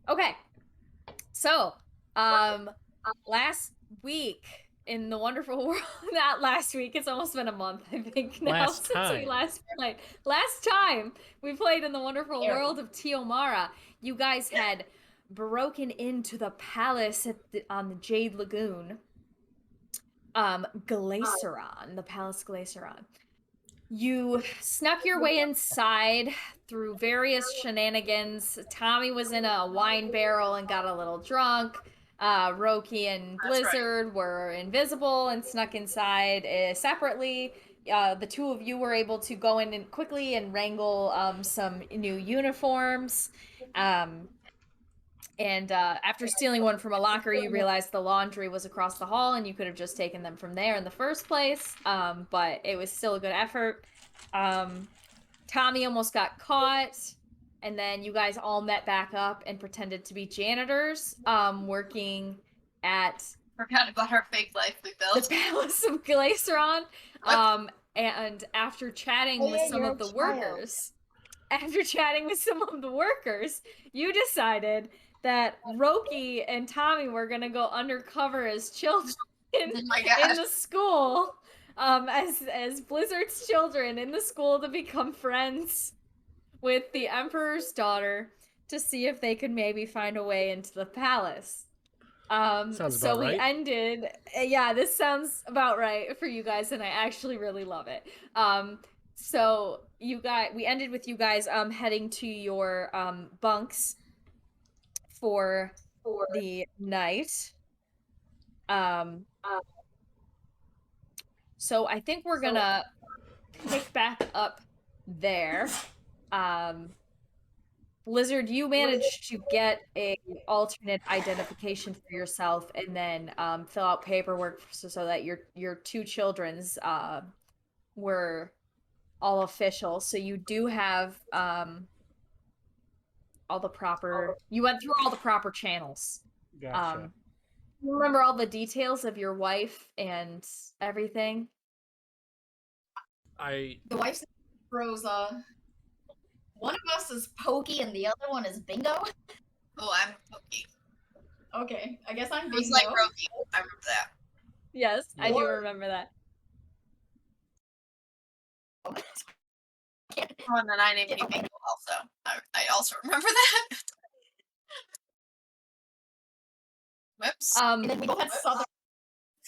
Okay. So, um, last week in the wonderful world, not last week, it's almost been a month, I think now, Last since we time. last played. Last time we played in the wonderful Scary. world of Tiomara, you guys had broken into the palace on the Jade Lagoon, Glaceron, the Palace Glaceron. You snuck your way inside through various shenanigans. Tommy was in a wine barrel and got a little drunk. Roki and That's right. Blizzard were invisible and snuck inside separately. The two of you were able to go in and quickly and wrangle some new uniforms. Um, and after stealing one from a locker, you realized the laundry was across the hall and you could have just taken them from there in the first place. But it was still a good effort. Um, Tommy almost got caught, and then you guys all met back up and pretended to be janitors, working at Forgot about our fake life we the built. Palace of Glaceron. And after chatting with some of the workers, you decided that Roki and Tommy were gonna go undercover as children Oh my in gosh. the school, as Blizzard's children in the school to become friends with the Emperor's daughter to see if they could maybe find a way into the palace. Sounds So about we right. ended, yeah, this sounds about right for you guys, and I actually really love it. So we ended with you guys heading to your bunks for the night. Um, so I think we're gonna pick back up there. Um, Blizzard, you managed to get a alternate identification for yourself, and then fill out paperwork so that your two children's were all official. So you do have all the proper. You went through all the proper channels. Gotcha. Um, you remember all the details of your wife and everything. I The wife's name is Rosa. One of us is Pokey and the other one is Bingo. Oh, I'm Pokey. Okay, I guess I'm Bingo. It was like Roki. I remember that. Yes, I Yeah. do remember that. Oh, and then I named you Bingo also. I also remember that. Whoops. And then we both had southern.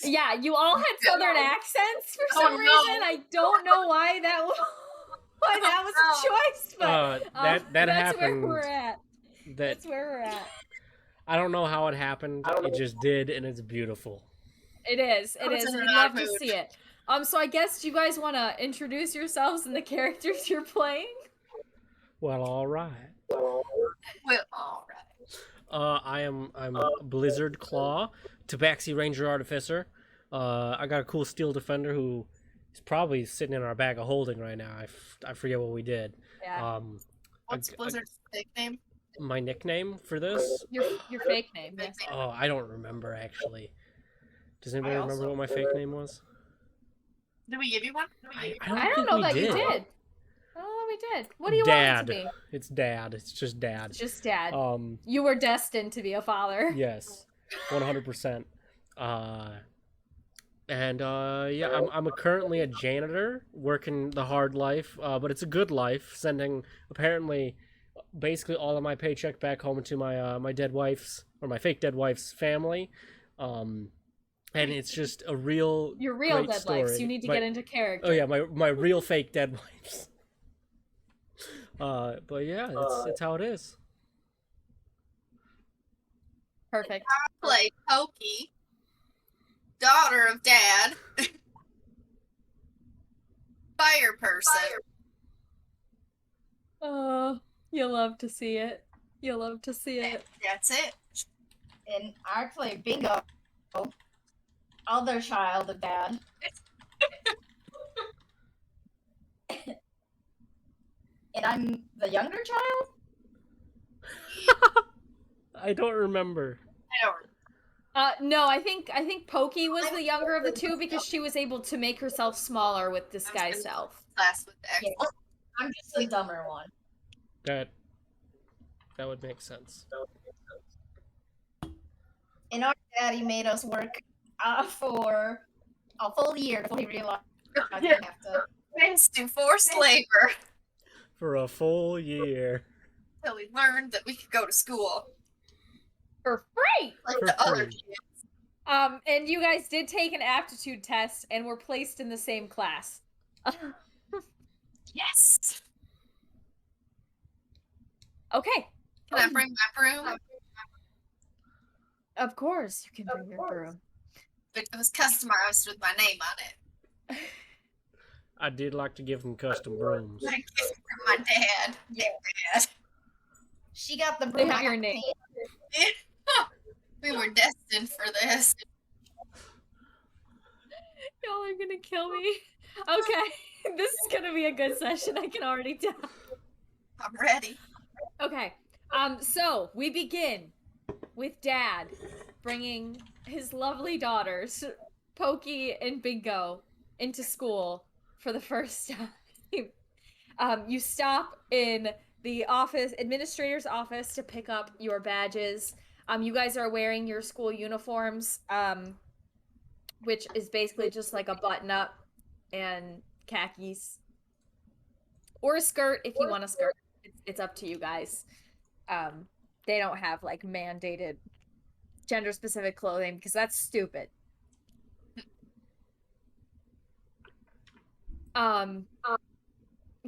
Yeah, you all had southern accents for Oh, some no. reason. I don't know why that was a choice, but that that's happened. where we're at. That That's where we're at. I don't know how it happened. It just did, and it's beautiful. It is. I It was is. in an We'd odd love to mood. see it. So I guess you guys want to introduce yourselves and the characters you're playing? Well, all right. Well, all right. I'm Blizzard Claw, Tabaxi Ranger Artificer. I got a cool Steel Defender who is probably sitting in our bag of holding right now. I forget what we did. Yeah. What's Blizzard's nickname? My nickname for this? Your fake name. Yes. Oh, I don't remember actually. Does anybody I remember also- what my fake name was? Did we give you one? I I don't don't think know we that did. you did. I don't know we did. What do you Dad. want it to be? It's Dad. It's just Dad. It's just Dad. Um. You were destined to be a father. Yes. 100%. Yeah, I'm currently a janitor working the hard life, but it's a good life. Sending apparently, basically all of my paycheck back home to my dead wife's or my fake dead wife's family, and it's just a real Your real great dead story. lives. You need to get into character. Oh yeah, my real fake dead wife's. But yeah, it's how it is. Perfect. I play Pokey, daughter of Dad, fire person. Oh, you love to see it. You love to see it. That's it. And I play Bingo, other child of Dad. And I'm the younger child? I don't remember. I don't. No, I think Pokey was the younger of the two because she was able to make herself smaller with disguise self. Class with the X. Yeah. I'm just the dumber one. That would make sense. And our daddy made us work for a full year before we realized we have to do forced labor For a full year. until we learned that we could go to school For free! like For the other free. kids. And you guys did take an aptitude test and were placed in the same class. Yes. Okay. Can I bring my broom? Of course, you can bring your broom. But it was customized with my name on it. I did like to give them custom brooms. I gift from my dad. Yeah, Dad. She got the They broom. have your name. We were destined for this. Y'all are gonna kill me. Okay, this is gonna be a good session. I can already tell. I'm ready. Okay. So we begin with Dad bringing his lovely daughters, Pokey and Bingo, into school for the first time. You stop in the administrator's office to pick up your badges. You guys are wearing your school uniforms, which is basically just like a button-up and khakis. Or a skirt if you want a skirt. It's up to you guys. They don't have like mandated gender specific clothing because that's stupid.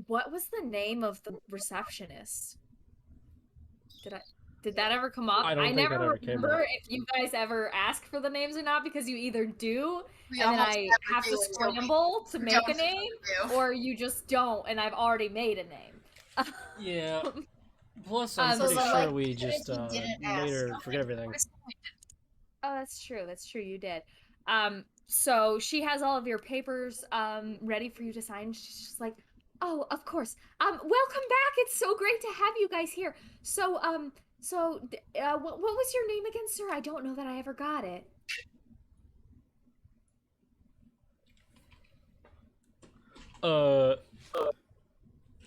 What was the name of the receptionist? Did that ever come up? I don't think that never ever came remember up. if you guys ever ask for the names or not because you either do We and then almost I never have do to until we scramble to make a don't name, do. or you just don't and I've already made a name. Yeah. Plus, I'm So pretty the, sure like, we just didn't made her ask. forget everything. Oh, that's true. That's true. You did. So she has all of your papers ready for you to sign. She's just like, "Oh, of course. Welcome back. It's so great to have you guys here. So, what was your name again, sir? I don't know that I ever got it."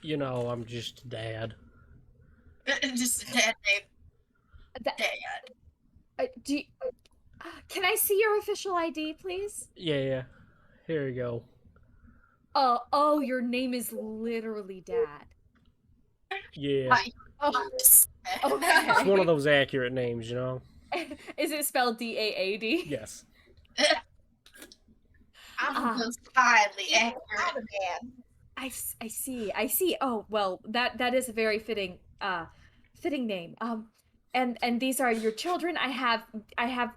You know, I'm just Dad. Just a dad name. That, Dad. can I see your official ID, please? Yeah. Here you go. Oh, your name is literally Dad. Yeah. Okay. It's one of those accurate names, you know? Is it spelled DAAD? Yes. I'm most highly accurate man. I see. Oh, well, that is a very fitting name. And these are your children. I have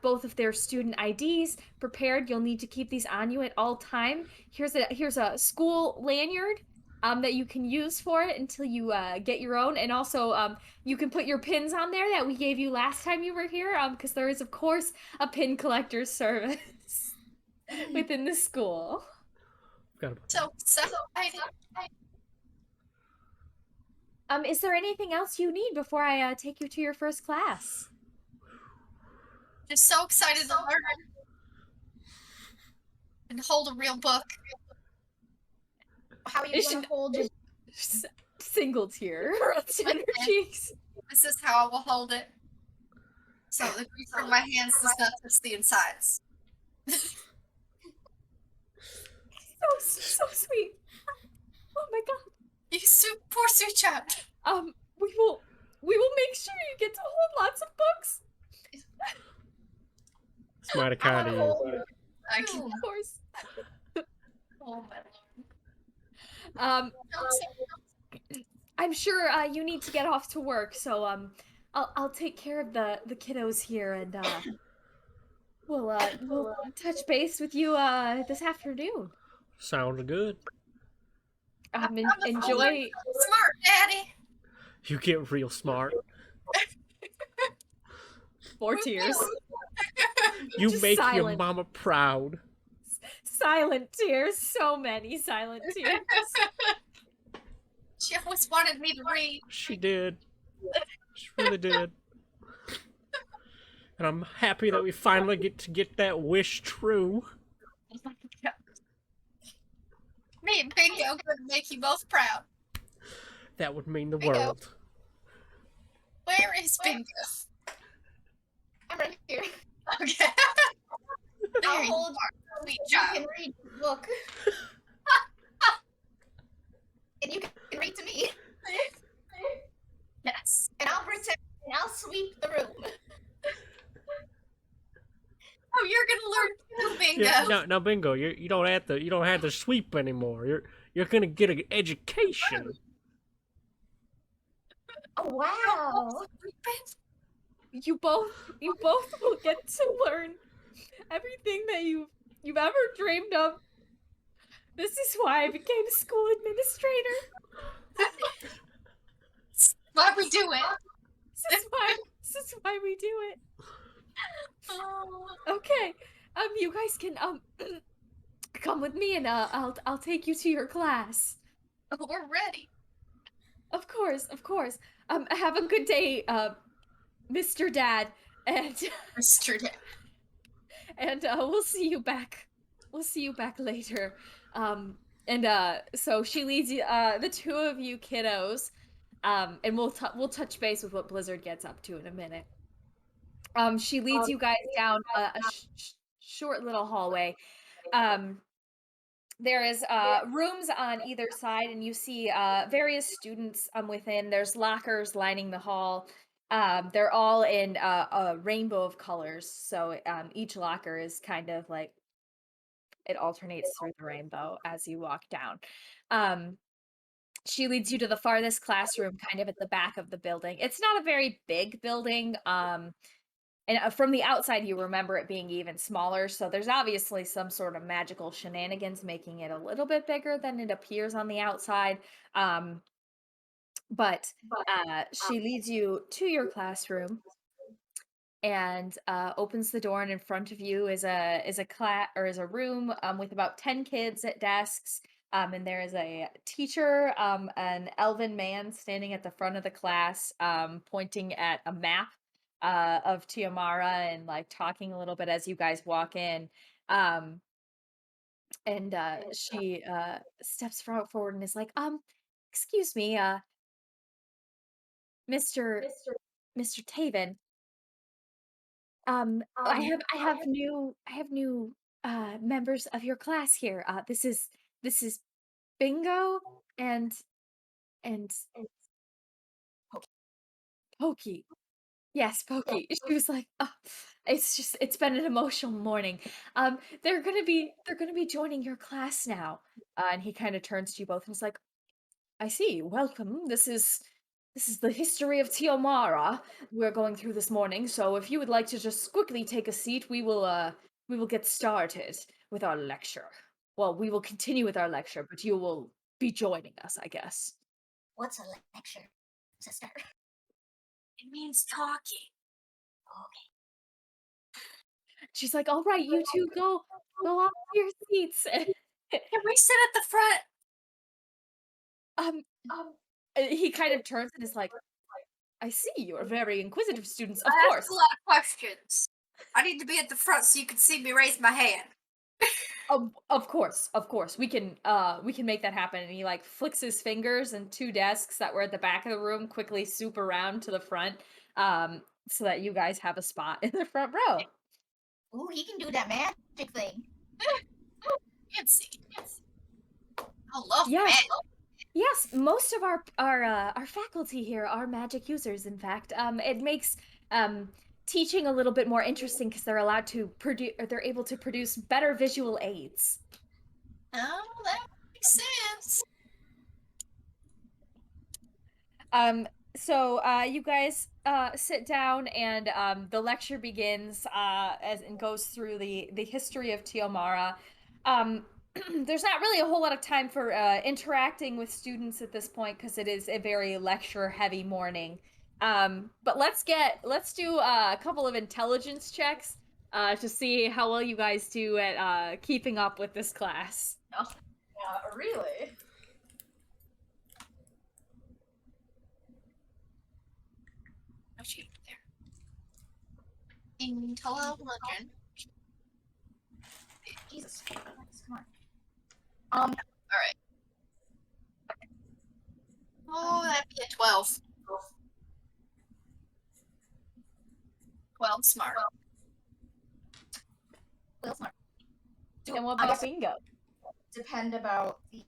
both of their student IDs prepared. You'll need to keep these on you at all time. Here's a school lanyard that you can use for it until you get your own, and also you can put your pins on there that we gave you last time you were here because there is of course a pin collector's service within the school. So excited. Is there anything else you need before I take you to your first class? Just so excited to learn and hold a real book. How are you gonna hold your single tear runs down her cheeks? This is how I will hold it. So the grease from my hands does not touch the insides. So sweet. Oh my god. You poor sweet child. We will make sure you get to hold lots of books. It's mighty kind of you. I can, of course. oh my lord. I'm sure you need to get off to work, so I'll take care of the kiddos here, and we'll touch base with you this afternoon. Sounds good. Enjoy. Smart, Daddy. You get real smart. 4 tears. You Just make silent. your mama proud. Silent tears. So many silent tears. She always wanted me to read. She did. She really did. And I'm happy that we finally get to get that wish true. Me and Bingo could make you both proud. That would mean the Bingo. world. Where is Bingo? I'm right here. Okay. I'll There you hold are, sweet you child. can read the book. And you can read to me. Yes. And I'll pretend and I'll sweep the room. Oh, you're gonna learn Bingo. Yeah, no, Bingo. You don't have to sweep anymore. You're gonna get an education. Oh wow. You both will get to learn everything that you've ever dreamed of. This is why I became school administrator. Why we do it? This is why we do it. Oh. Okay. You guys can come with me and I'll take you to your class. We're ready. Of course, of course. Have a good day, Mr. Dad, and Mr. Dad. and we'll see you back. We'll see you back later. And so she leads you, the two of you kiddos, and we'll touch base with what Blizzard gets up to in a minute. She leads you guys down a short little hallway. Um, there is rooms on either side, and you see various students within. There's lockers lining the hall. They're all in a rainbow of colors, so each locker is kind of like it alternates through the rainbow as you walk down. Um, she leads you to the farthest classroom, kind of at the back of the building. It's not a very big building. And from the outside, you remember it being even smaller. So there's obviously some sort of magical shenanigans making it a little bit bigger than it appears on the outside. Um, but she leads you to your classroom and opens the door, and in front of you is a class or is a room with about 10 kids at desks. And there is a teacher, an elven man standing at the front of the class, pointing at a map of Tiomara and like talking a little bit as you guys walk in. Um, and she steps forward and is like, excuse me, Mr. Mr. Taven. I have new members of your class here. This is Bingo and and Pokey. Yes, Pokey. She was like, "Oh, it's been an emotional morning. They're gonna be joining your class now." And he kind of turns to you both and is like, "I see. Welcome. This is the history of Tiomara we're going through this morning. So if you would like to just quickly take a seat, we will get started with our lecture. Well, we will continue with our lecture, but you will be joining us, I guess." What's a lecture, sister? It means talking. Okay. She's like, "All right, you two go off to your seats." Can we sit at the front? um, he kind of turns and is like, "I see you are very inquisitive students. Of I asked course. a lot of questions. I need to be at the front so you can see me raise my hand. Of course, of course. We can make that happen." And he like flicks his fingers, and two desks that were at the back of the room quickly swoop around to the front, so that you guys have a spot in the front row. Ooh, he can do that magic thing. Fancy. I love Yes. magic. Yes, most of our faculty here are magic users, in fact. It makes teaching a little bit more interesting because they're allowed to produce, or they're able to produce better visual aids. Oh, that makes sense. So you guys sit down, and the lecture begins as and goes through the history of Tiomara. Um, there's not really a whole lot of time for interacting with students at this point because it is a very lecture heavy morning. But let's do a couple of intelligence checks to see how well you guys do at keeping up with this class. Oh, yeah, really? What's she there? Intelligence. Jesus. Come on. All right. Oh, that'd be a 12. 12 smart. else not? And what I about guess bingo? depend about the.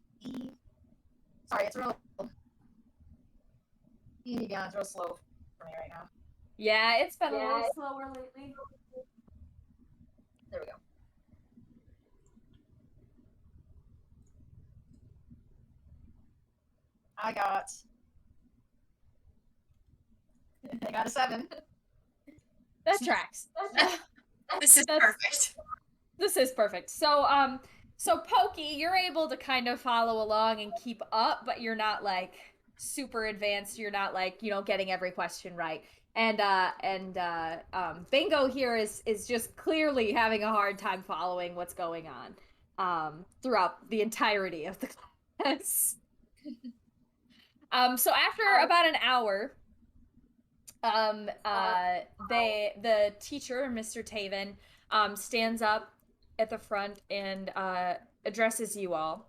Sorry, it's real. Yeah, it's real slow for me right now. Yeah, it's been a little slower lately. There we go. I got a 7. That tracks. This is perfect. This is perfect. So Pokey, you're able to kind of follow along and keep up, but you're not like super advanced. You're not like, getting every question right. And Bingo here is just clearly having a hard time following what's going on throughout the entirety of the class. So after about an hour, the teacher, Mr. Taven, stands up at the front and addresses you all.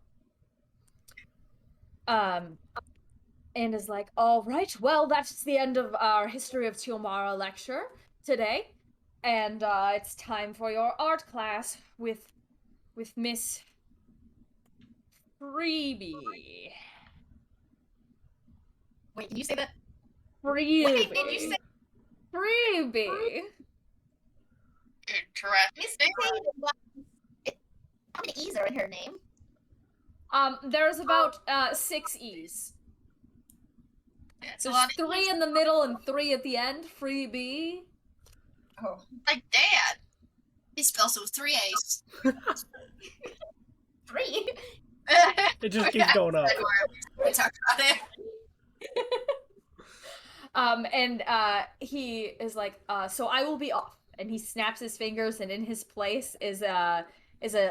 Um, and is like, "All right, well, that's the end of our History of Tiomara lecture today, and it's time for your art class with Miss Freebie." Wait, can you say that? Freebie. Wait, did you say Freebie? Interesting. How many E's are in her name? There's about 6 E's. That's There's 3 in the middle and 3 at the end. Freebie. Oh, like Dad. He spells it with 3 A's. 3. It just keeps going up. We talked about it. And he is like, so I will be off. And he snaps his fingers, and in his place is a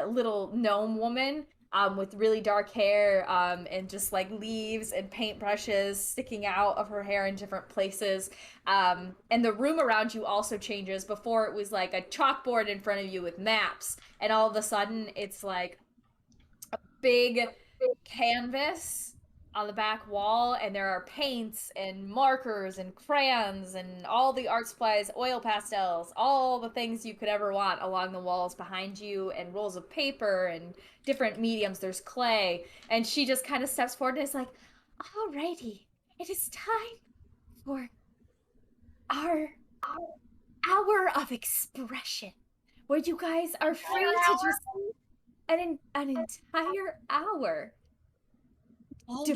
little gnome woman with really dark hair and just like leaves and paintbrushes sticking out of her hair in different places. And the room around you also changes. Before it was like a chalkboard in front of you with maps, and all of a sudden it's like a big canvas on the back wall, and there are paints and markers and crayons and all the art supplies, oil pastels, all the things you could ever want along the walls behind you, and rolls of paper and different mediums. There's clay, and she just kind of steps forward and is like, "Alrighty, it is time for our hour of expression, where you guys are free to just an entire hour." Wait,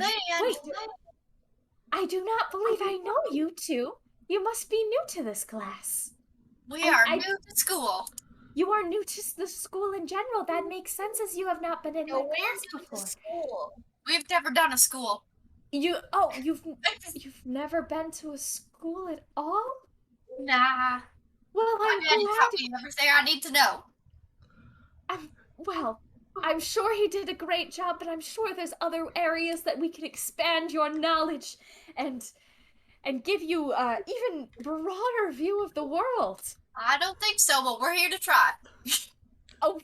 I do not believe I know you two. You must be new to this class. We are new to school. You are new to the school in general. That makes sense, as you have not been in my class before. School. We've never done a school. You've never been to a school at all? Nah. Well, My daddy taught me everything I need to know. I'm sure he did a great job, but I'm sure there's other areas that we can expand your knowledge and give you even broader view of the world. I don't think so, but we're here to try. Oh,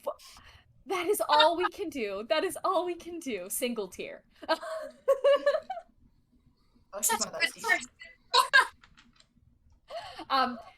that is all we can do. That is all we can do. Single tier.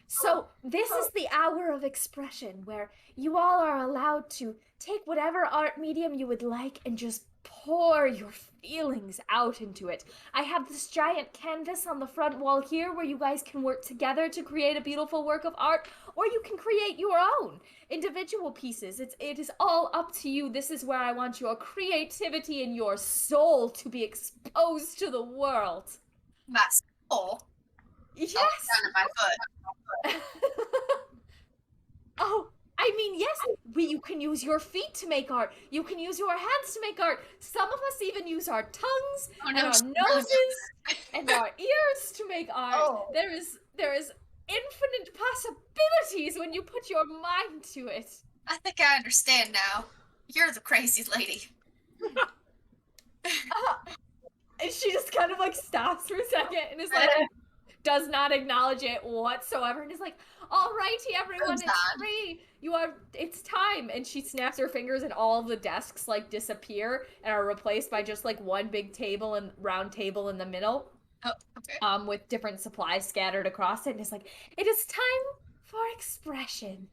So this is the hour of expression, where you all are allowed to take whatever art medium you would like and just pour your feelings out into it. I have this giant canvas on the front wall here where you guys can work together to create a beautiful work of art, or you can create your own individual pieces. It is all up to you. This is where I want your creativity and your soul to be exposed to the world. My soul? Yes. Down my foot. Oh, I mean, yes, you can use your feet to make art. You can use your hands to make art. Some of us even use our tongues and our noses and our ears to make art. Oh. There is infinite possibilities when you put your mind to it. I think I understand now. You're the crazy lady. And she just kind of like stops for a second and is like, does not acknowledge it whatsoever, and is like, "Alrighty, everyone, it's free. It's time." And she snaps her fingers, and all of the desks like disappear and are replaced by just like one big table and round table in the middle. Oh, okay. With different supplies scattered across it, and it's like, "It is time for expression."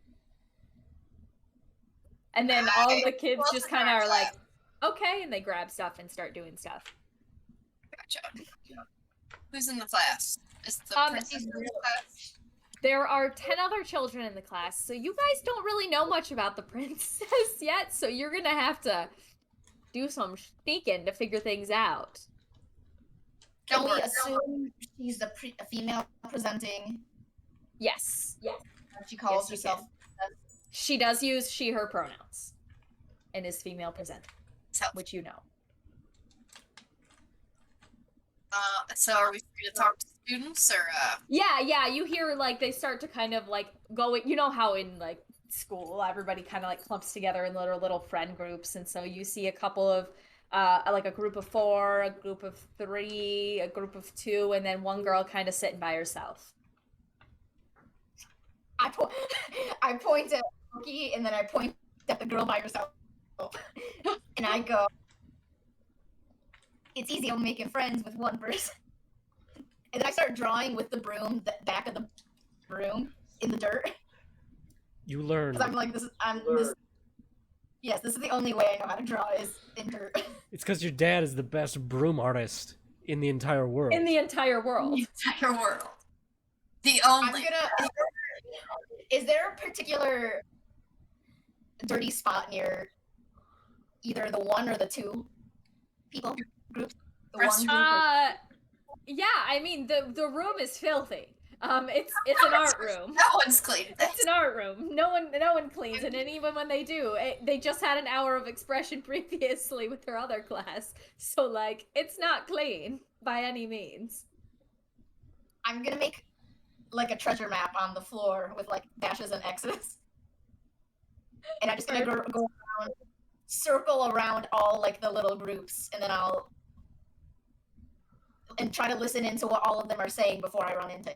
And then all of the kids Who just else is in kind of our are like, class? okay, and they grab stuff and start doing stuff. Gotcha. Who's in the class? Is the princess in the class? There are 10 other children in the class, so you guys don't really know much about the princess yet, so you're gonna have to do some sneaking to figure things out. Can we assume she's a female presenting? Yes. She calls Yes, you herself. She does use she, her pronouns and is female presenting, which you know. So are we free to talk to students or Yeah, you hear like they start to kind of like go, you know how in like school everybody kind of like clumps together in little friend groups, and so you see a couple of like a group of 4, a group of 3, a group of 2, and then one girl kind of sitting by herself. I point at Cookie and then I point at the girl by herself. And I go, it's easy on making friends with one person. And then I start drawing with the broom, the back of the broom in the dirt. You learn. Because I'm like, yes, this is the only way I know how to draw is in dirt. It's because your dad is the best broom artist in the entire world. In the entire world. The only. Is there a particular dirty spot near either the 1 or the 2 people groups? The one group yeah, I mean the room is filthy. It's an art room. No one's cleaned this. It's an art room. No one cleans it, and even when they do, they just had an hour of expression previously with their other class, so like it's not clean by any means. I'm gonna make like a treasure map on the floor with like dashes and X's, and I'm just gonna go around, circle around all like the little groups, and then I'll try to listen into what all of them are saying before I run into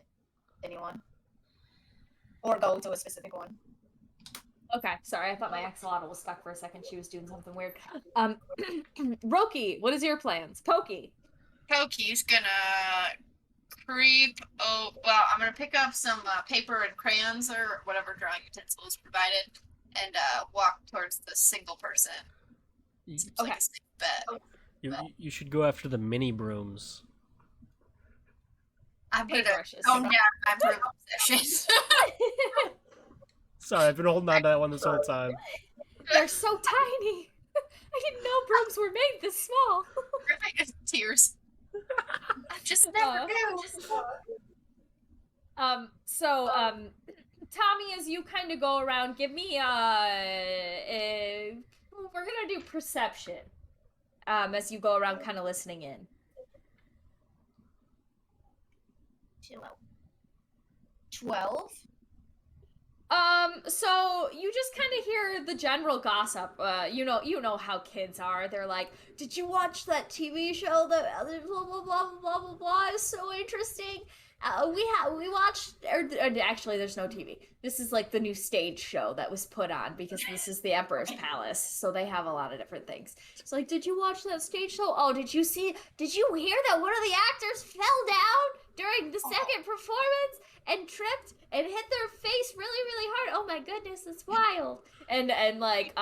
anyone or go to a specific one. Okay, sorry, I thought my axolotl was stuck for a second. She was doing something weird. Roki, what is your plans? Pokey. Pokey's gonna creep. I'm gonna pick up some paper and crayons or whatever drawing utensils provided, and walk towards the single person. Seems like a safe bet. You should go after the mini brooms. I'm gonna tone down my broom obsession. Sorry, I've been holding on to that one this whole time. They're so tiny. I didn't know brooms were made this small. Tears. Just never knew. Tommy, as you kind of go around, give me we're gonna do perception. As you go around, kind of listening in. 12. So you just kind of hear the general gossip. You know how kids are. They're like, "Did you watch that TV show that blah blah blah blah blah blah? It's so interesting." We watched, or actually, there's no TV. This is like the new stage show that was put on because this is the Emperor's Palace, so they have a lot of different things. It's like, did you watch that stage show? Oh, did you hear that one of the actors fell down during the second performance and tripped and hit their face really, really hard? Oh my goodness, it's wild. And like,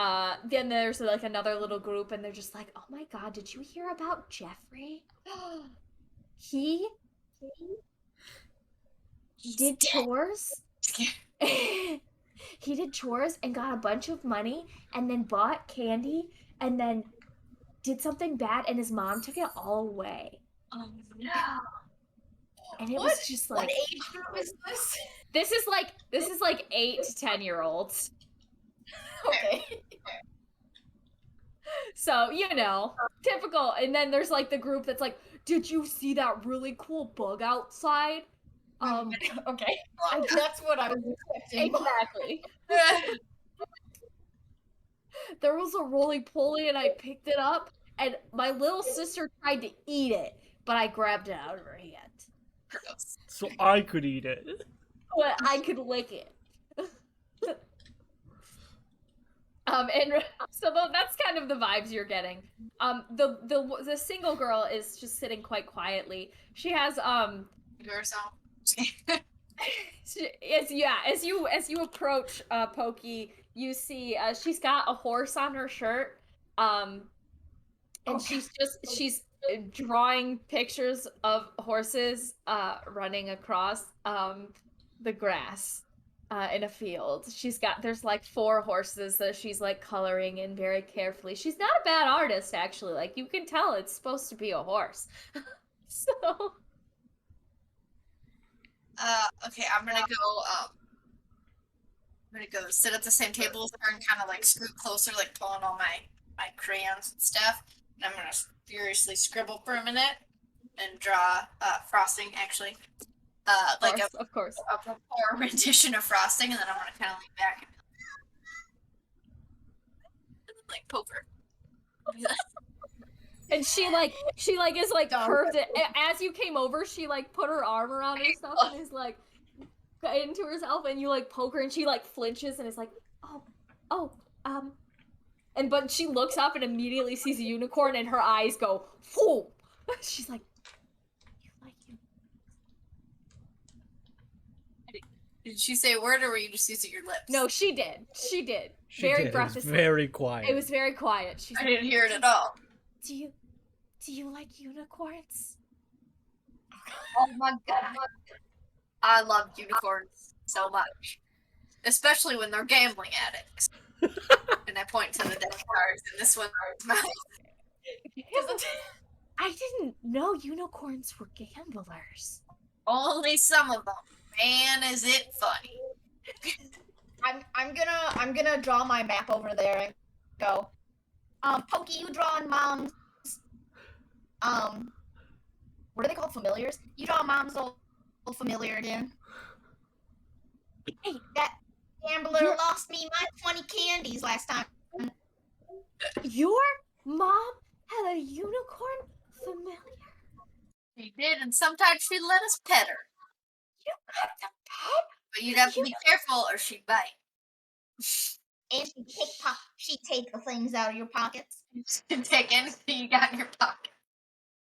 then there's like another little group, and they're just like, oh my god, did you hear about Jeffrey? He did chores. He did chores and got a bunch of money and then bought candy and then did something bad, and his mom took it all away. Oh no. And it was just like, what age group is this? This is like 8 to 10-year-olds. Okay. So, typical. And then there's like the group that's like, did you see that really cool bug outside? Okay. That's what I was expecting. Exactly. There was a roly-poly and I picked it up, and my little sister tried to eat it, but I grabbed it out of her hand. Gross. So I could eat it. But I could lick it. And so that's kind of the vibes you're getting. The single girl is just sitting quite quietly. She has Yourself. as you approach Pokey, you see she's got a horse on her shirt. Um, and Okay. she's drawing pictures of horses running across the grass in a field. There's like four horses that she's like coloring in very carefully. She's not a bad artist actually. Like you can tell it's supposed to be a horse. So Okay, I'm gonna go sit at the same table as her and kind of like scoot closer, like pulling all my crayons and stuff. And I'm gonna furiously scribble for a minute and draw frosting actually, like of course. a poor rendition of frosting, and then I'm gonna kind of lean back and like poke her. And she is like curved it as you came over. She like put her arm around herself and is like into herself, and you like poke her, and she like flinches and is like, oh, oh, and but she looks up and immediately sees a unicorn, and her eyes go, whoa. She's like, you like you? Did she say a word, or were you just using your lips? No, she did. She did. She Very did. breathless. It was very quiet. It was very quiet. She's I like, didn't hear it at all. Do you like unicorns? Oh my god. I love unicorns so much. Especially when they're gambling addicts. And I point to the deck cards in this one's mouth. I didn't know unicorns were gamblers. Only some of them. Man, is it funny. I'm gonna draw my map over there and go. Pokey, you drawing mom's what are they called? Familiars? You draw mom's old familiar again. Hey, that gambler lost me my 20 candies last time. Your mom had a unicorn familiar? She did, and sometimes she'd let us pet her. You got the pet? But you'd have to be careful or she'd bite. And she'd take the things out of your pockets. She'd take anything you got in your pocket.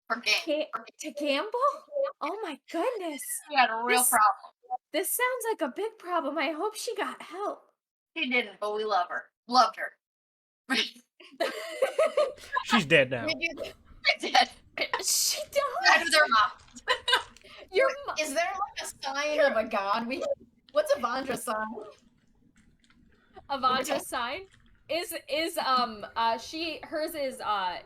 For game. To gamble? Oh my goodness. She had a real problem. This sounds like a big problem. I hope she got help. She didn't, but we love her. Loved her. She's dead now. Dead. She Died died. with her mom. Your is there like a sign of a god? What's Avandra's sign? Avandra's sign is hers is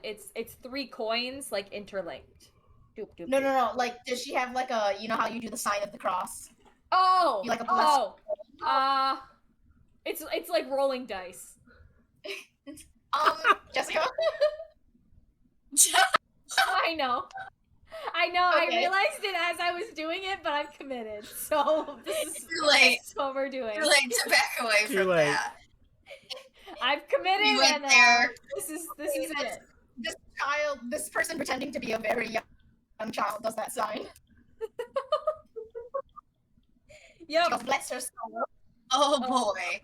it's 3 coins like interlinked. Doop, doop, No, doop. no. Like, does she have like a how you do the sign of the cross? Oh, You like a plus? it's like rolling dice. Jessica. I know. I Okay. realized it as I was doing it, but I'm committed. So this is Too late. what we're doing. Too late to back away Too from late. that. I've committed, You went and there. this is it. This person pretending to be a very young child does that sign. She Yep. goes, bless her soul. Oh boy.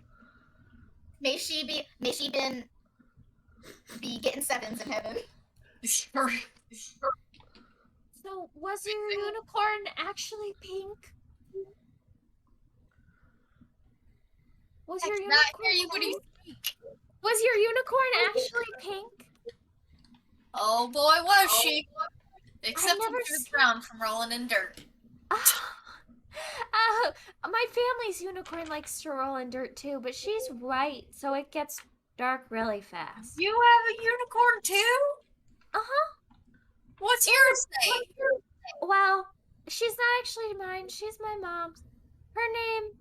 May she be getting sevens in heaven. So was your unicorn actually pink? Was I your did not unicorn hear you when you pink? Was your unicorn actually pink? Oh boy, was she. Except never when she was brown from rolling in dirt. My family's unicorn likes to roll in dirt too, but she's white, so it gets dark really fast. You have a unicorn too? Uh-huh. What's yours name? Well, she's not actually mine. She's my mom's. Her name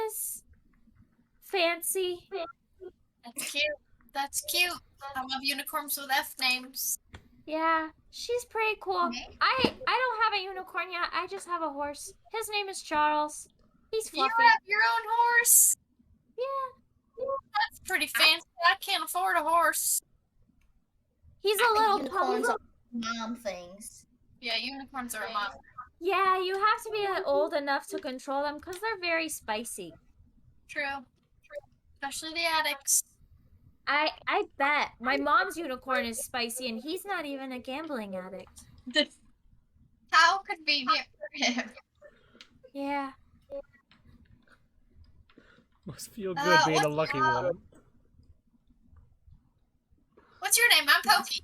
is Fancy. That's cute. That's cute. I love unicorns with F names. Yeah, she's pretty cool. Okay. I don't have a unicorn yet. I just have a horse. His name is Charles. He's You fluffy. have your own horse? Yeah. That's pretty fancy. I can't afford a horse. He's I a think little unicorns pug. are mom things. Yeah, unicorns are a monster. Yeah, you have to be old enough to control them because they're very spicy. True. Especially the addicts. I bet. My mom's unicorn is spicy and he's not even a gambling addict. How convenient for him. Yeah. Must feel good being a what's lucky one. What's your name? I'm Pokey.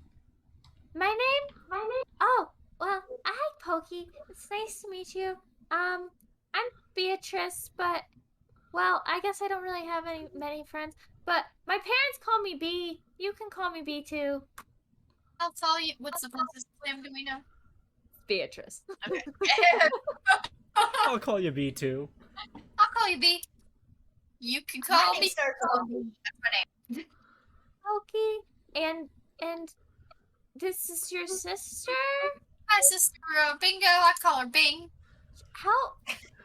My name? Oh, well, hi, Pokey. It's nice to meet you. I'm Beatrice, but, well, I guess I don't really have many friends. But my parents call me B. You can call me B too. I'll tell you. What's the princess name? Do we know? Beatrice. Okay. I'll call you B2. I'll call you B. You can My call name me. starts with a B. That's my name. Pokey, and this is your sister? My sister Bingo. I call her Bing. How?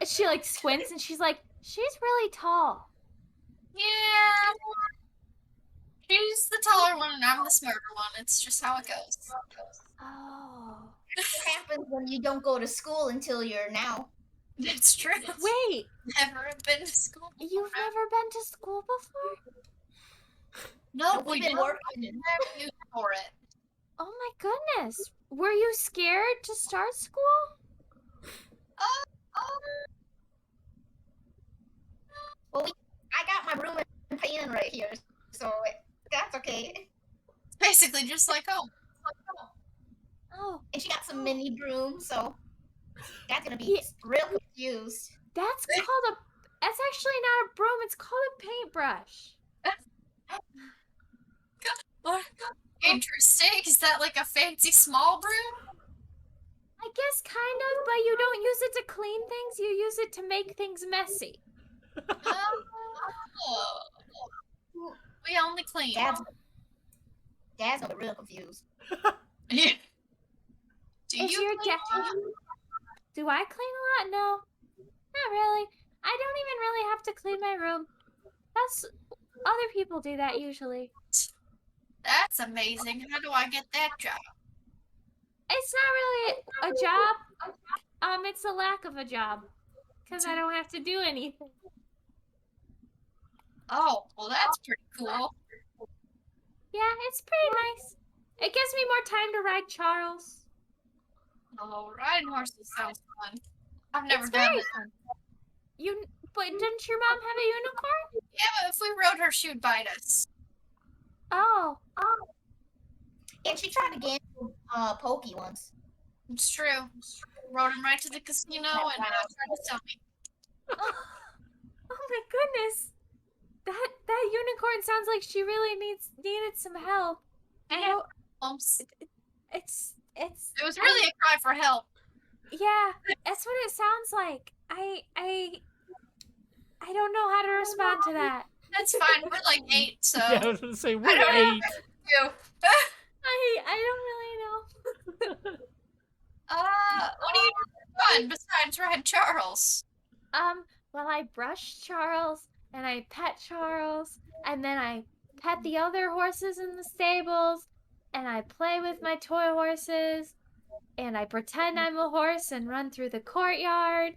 She like squints and she's like, she's really tall. Yeah. She's the taller one and I'm the smarter one. It's just how it goes. Oh. It happens when you don't go to school until you're now. It's true. Wait, Never been to school. you've never been to school before? No, We've been working. You for it. Oh my goodness. Were you scared to start school? Well, I got my room and pen right here, so that's okay. It's basically just like home. Oh, And she got some mini broom, so that's gonna be Yeah. real confused. that's actually not a broom, it's called a paintbrush. Interesting. Is that like a fancy small broom? I guess kind of, but you don't use it to clean things, you use it to make things messy. Oh. We only clean. Dad's gonna be real confused. Yeah. Do Is you your clean? dad? Do I clean a lot? No, not really. I don't even really have to clean my room. That's other people do that usually. That's amazing. How do I get that job? It's not really a job. It's a lack of a job because I don't have to do anything. Oh, well, that's pretty cool. Yeah, it's pretty nice. It gives me more time to ride Charles. Oh, riding horses sounds fun. I've never It's done very it. fun. But didn't your mom have a unicorn? Yeah, but if we rode her, she would bite us. Oh, And she tried to gamble Pokey once. It's true. Rode him right to the casino and tried to sell me. oh my goodness! That unicorn sounds like she really needed some help. I Yeah. hope Bumps. it's It was really a cry for help. yeah. That's what it sounds like. I don't know how to respond to that. That's fine. We're like 8, so. Yeah, I was gonna say, I we're don't 8. know. I don't really know. What do you do for fun besides ride Charles? Well, I brush Charles and I pet Charles and then I pet the other horses in the stables and I play with my toy horses and I pretend I'm a horse and run through the courtyard.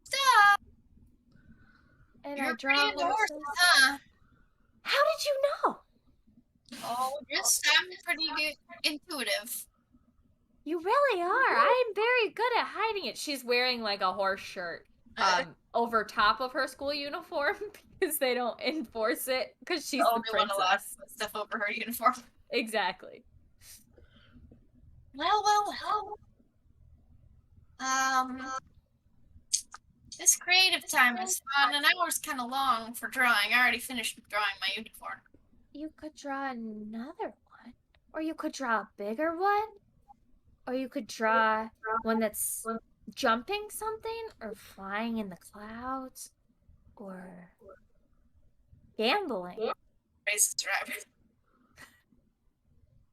Stop. And You're I draw pretty into horses. horses, huh? How did you know? Oh, I'm pretty good, intuitive. You really are. I'm very good at hiding it. She's wearing like a horse shirt over top of her school uniform because they don't enforce it because she's the Only one allowed to princess. put stuff over her uniform. Exactly. Well. This creative time is fun. An hour's kind of long for drawing. I already finished drawing my unicorn. You could draw another one. Or you could draw a bigger one. Or you could draw one that's jumping something or flying in the clouds or gambling. Race driver.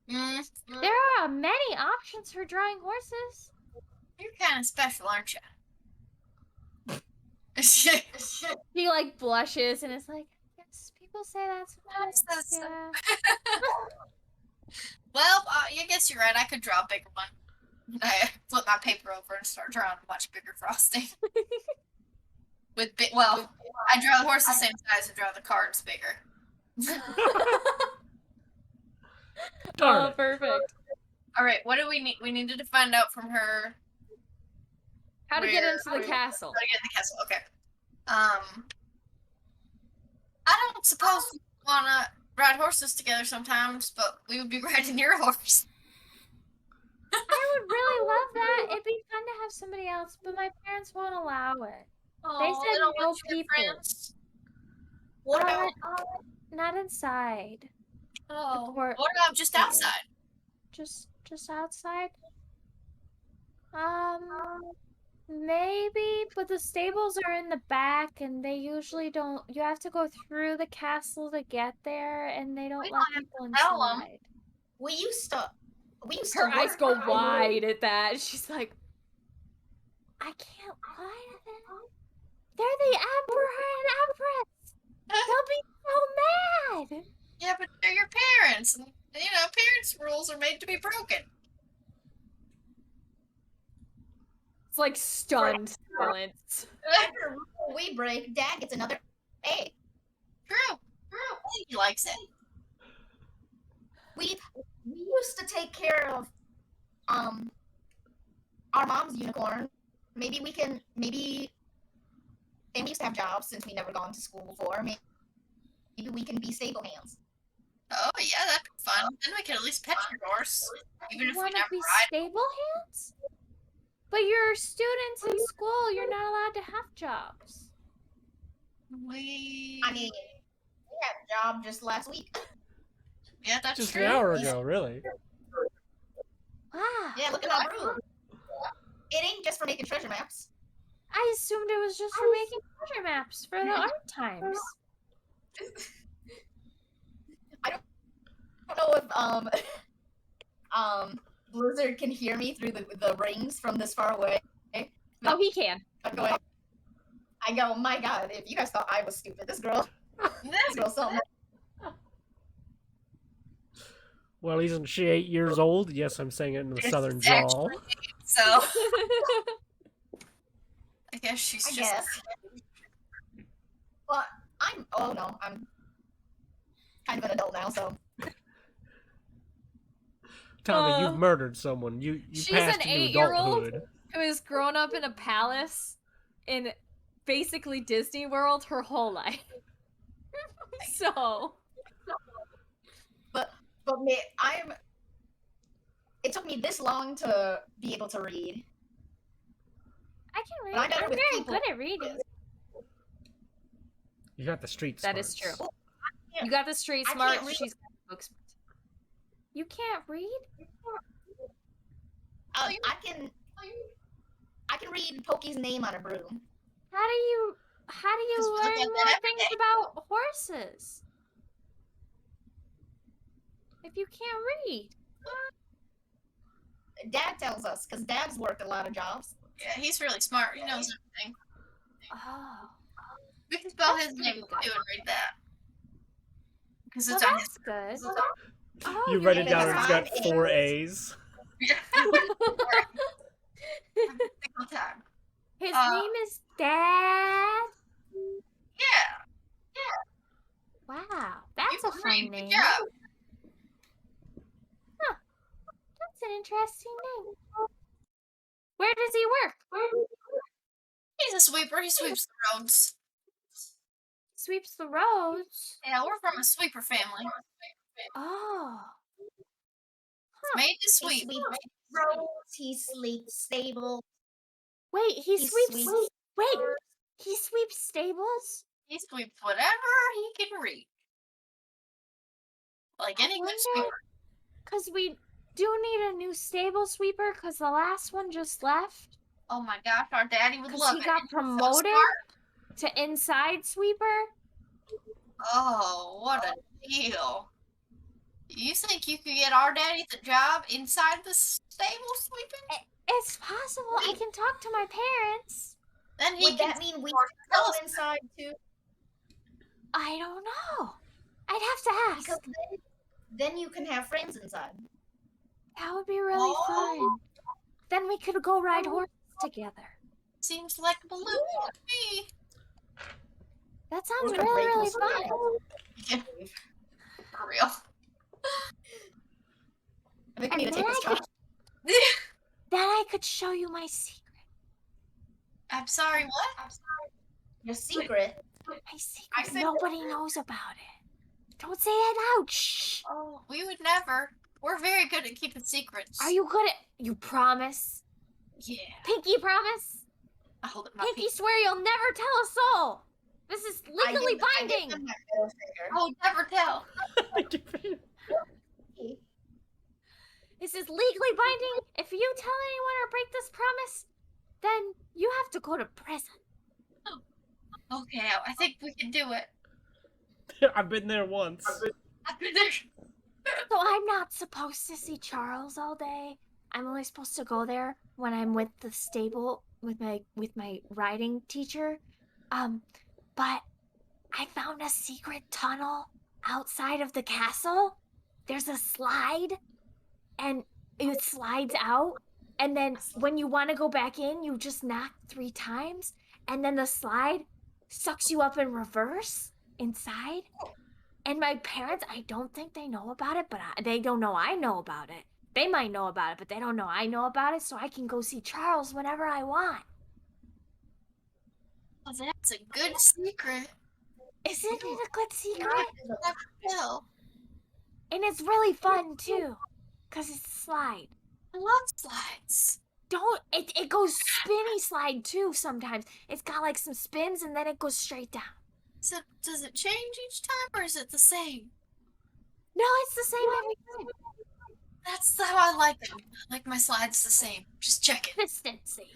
There are many options for drawing horses. You're kind of special, aren't you? He like blushes and is like, Yes, people say that sometimes. That's- Yeah. Well, I guess you're right. I could draw a bigger one. I flip my paper over and start drawing a much bigger frosting. I draw the horse the same size and draw the cards bigger. Darn oh, it. perfect. All right, what do we need? We needed to find out from her How to get into the castle. How to get in the castle, okay. I don't suppose we wanna ride horses together sometimes, but we would be riding your horse. I would really love that. It'd be fun to have somebody else, but my parents won't allow it. They said don't no want you to have people. friends. What about Not inside. Oh, Or- what about just yeah. outside? Just outside? Maybe, but the stables are in the back and they usually don't, you have to go through the castle to get there and they don't We let don't have people to tell 'em. inside. we used to Her eyes work- go wide at that. She's like, I can't lie to them. They're the emperor and empress. They'll be so mad. Yeah, but they're your parents, and parents' rules are made to be broken. it's like stunned silence. Every rule we break, Dad gets another A. True. He likes it. We used to take care of our mom's unicorn. Maybe and we used to have jobs since we never gone to school before. Maybe we can be stable hands. Oh yeah, that'd be fun. Then we could at least pet your horse, even You if we want to never be ride. stable hands? But you're students in school. You're not allowed to have jobs. We. I mean, we had a job just last week. Yeah, that's Just true. an hour ago, really. Wow. Yeah, look at that room. It ain't just for making treasure maps. I assumed it was just for making treasure maps for the art times. I don't know if Blizzard can hear me through the rings from this far away. Oh, he can. I go, my God, if you guys thought I was stupid, this girl's something. Well, isn't she 8 years old? Yes, I'm saying it in the southern It's drawl. So I guess she's I just. guess. Well, I'm kind of an adult now, so Tommy, you've murdered someone. You she's passed an into 8-year-old adulthood. who has grown up in a palace in basically Disney World her whole life. So but it took me this long to be able to read. I can read. But I know I'm with very people- good at reading. You got the street that is smarts. true. You got the street I smart. can't read. She's got the book smart. You can't read? I can read Pokey's name on a broom. How do you 'Cause we look learn at that more every things day. about horses? If you can't read. Dad tells us because Dad's worked a lot of jobs. Yeah, he's really smart. He knows everything. Oh. We can spell That's his name pretty too good. and read that. Because Well, it's on his. that's good. Oh, You your write it name down is and it's Ron. got 4 A's. Single time. His Uh, name is Dad. Yeah. Wow, that's You a can fun read. name. Good job. That's an interesting name. Where does he work? He's a sweeper. He sweeps the roads. Sweeps the roads. Yeah, we're from a sweeper family. Oh. Made to He sweep. sweeps roads. He sleeps stable. Wait, he He sweeps. sweeps- Wait, he sweeps stables? He sweeps whatever he can reach. Like any good sweeper. Because we do need a new stable sweeper because the last one just left. Oh my gosh, our daddy would Because love he it. got So promoted smart. to inside sweeper. Oh, what a deal. You think you could get our daddy the job inside the stable sweeping? It's possible. I can talk to my parents. Then he Would can that mean we tell go us. inside too? I don't know. I'd have to ask. Because then you can have friends inside. That would be really fun. Then we could go ride horses together. Seems like a balloon to me. That sounds We're really, gonna really break fun. Yeah, for real. I think we need to And take this then I job. Then I could show you my secret. I'm sorry, what? Your secret. My secret. said- Nobody knows about it. Don't say it out. Shh. Oh, we would never. We're very good at keeping secrets. Are you good at? You promise? Yeah. Pinky promise? I hold up my Pinky pinky. swear you'll never tell a soul. This is legally I give binding. them my middle finger. I will never tell. This is legally binding. If you tell anyone or break this promise, then you have to go to prison. Okay, I think we can do it. I've been there once. I've been there. So I'm not supposed to see Charles all day. I'm only supposed to go there when I'm with the stable with my riding teacher. But I found a secret tunnel outside of the castle. There's a slide and it slides out, and then when you want to go back in, you just knock 3 times, and then the slide sucks you up in reverse inside. And my parents, I don't think they know about it, but they don't know I know about it. They might know about it, but they don't know I know about it, so I can go see Charles whenever I want. Well, that's a good secret. Isn't it a good secret? Never tell. And it's really fun too, cause it's a slide. I love slides. Don't it goes spinny slide too sometimes. It's got like some spins and then it goes straight down. So, does it change each time, or is it the same? No, it's the same every time. That's how I like them. I like my slides the same. Just check it. Consistency.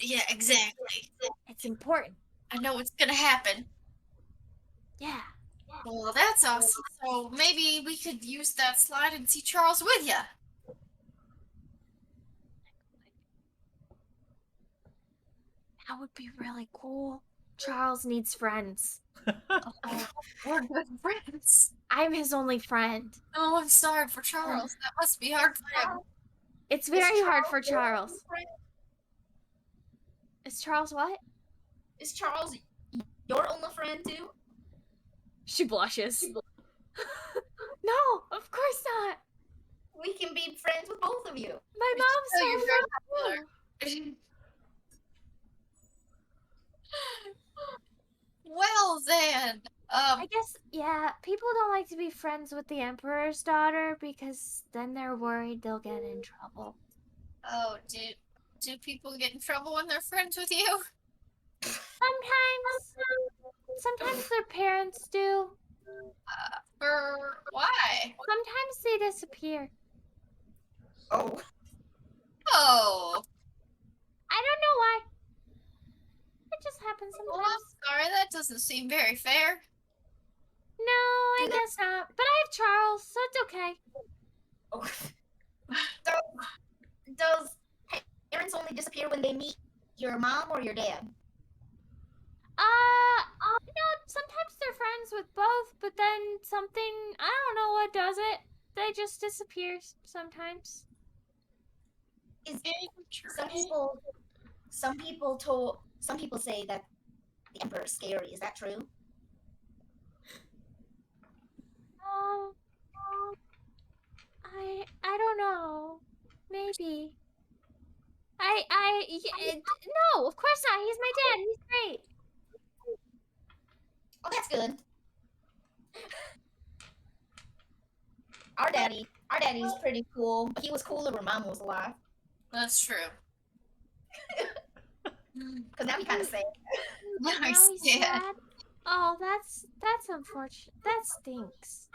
Yeah, exactly. It's important. I know what's gonna happen. Yeah. Well, that's awesome. So maybe we could use that slide and see Charles with ya. That would be really cool. Charles needs friends. Oh, we're good friends. I'm his only friend. Oh, I'm sorry for Charles. That must be hard for him. It's very hard for your Charles. only friend? Is Charles what? Is Charles your only friend too? She blushes. No, of course not. We can be friends with both of you. My So mom's you're so very popular. popular. Well then, I guess, yeah, people don't like to be friends with the Emperor's daughter because then they're worried they'll get in trouble. oh, do people get in trouble when they're friends with you? Sometimes their parents do. For why? Sometimes they disappear. Oh. Oh, I don't know why. It just happens well, I'm sometimes. sorry. That doesn't seem very fair. No, I guess not. But I have Charles, so it's okay. So, does parents only disappear when they meet your mom or your dad? Sometimes they're friends with both, but then something, I don't know what does it. They just disappear sometimes. Some people say that the Emperor is scary. Is that true? I don't know. Maybe. No, of course not. He's my dad. He's great. Oh, that's good. Our daddy's pretty cool. He was cooler when Mom was alive. That's true. Cause now he kind of sad. Now Now he's he's sad. sad. Oh, that's unfortunate. That stinks.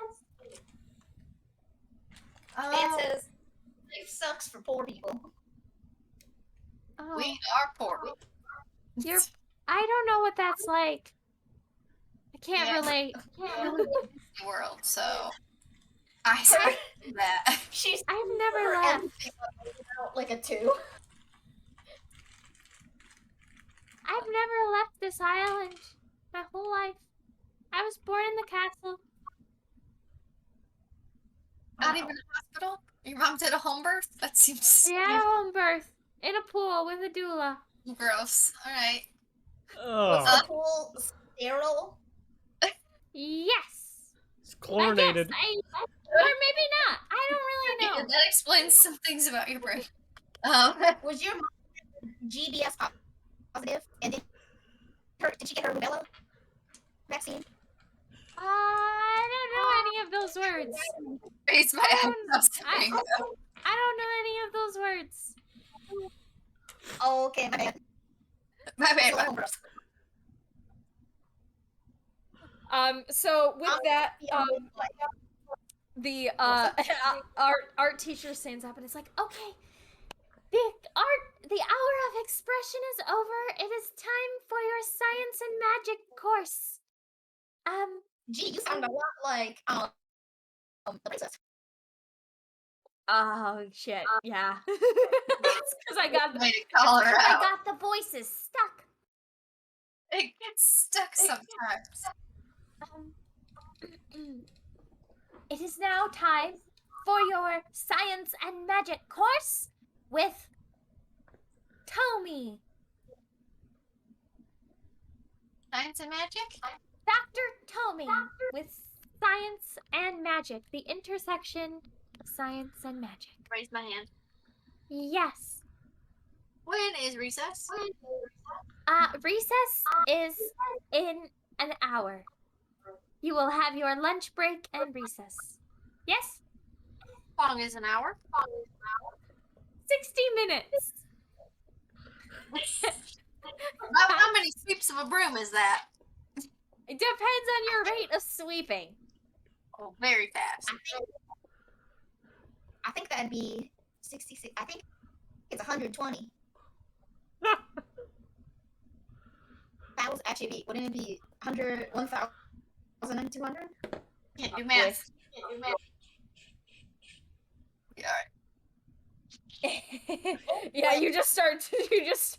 Dad Oh, says life sucks for poor people. Oh, we are poor. you're. I don't know what that's like. I can't Yeah. relate. The world, so I say that. She's I've never her left. empathy level is about like a 2. I've never left this island my whole life. I was born in the castle. Not even a hospital. Your mom did a home birth. That seems We had a home birth in a pool with a doula. gross. All right. Was Oh, the pool sterile? Yes. it's I guess. chlorinated. Or maybe not. I don't really Yeah, know. that explains some things about your brain. Was your mom GBS positive. And did she get her rubella vaccine? I don't know any of those words. Raise my I eyebrows. don't, I don't know any of those words. Oh, okay, my bad. My bad. So, So with that, like, the What's art teacher stands up and is like, Okay. The hour of expression is over. It is time for your science and magic course. gee, you sound a lot like the princess. oh shit, yeah. It's because I got Way to call her I out. got the voices stuck. It gets stuck sometimes. It is now time for your science and magic course with Tommy. Science and magic? Dr. Tommy with science and magic, the intersection of science and magic. Raise my hand. Yes. When is recess? Recess is in an hour. You will have your lunch break and recess. Yes? How long is an hour? 60 minutes. How many sweeps of a broom is that? It depends on your rate of sweeping. Oh, very fast. I think that'd be 66. I think it's 120. That was actually, wouldn't it be 100, 1,200? Can't do math. Yeah, Yeah, you just start. Yes.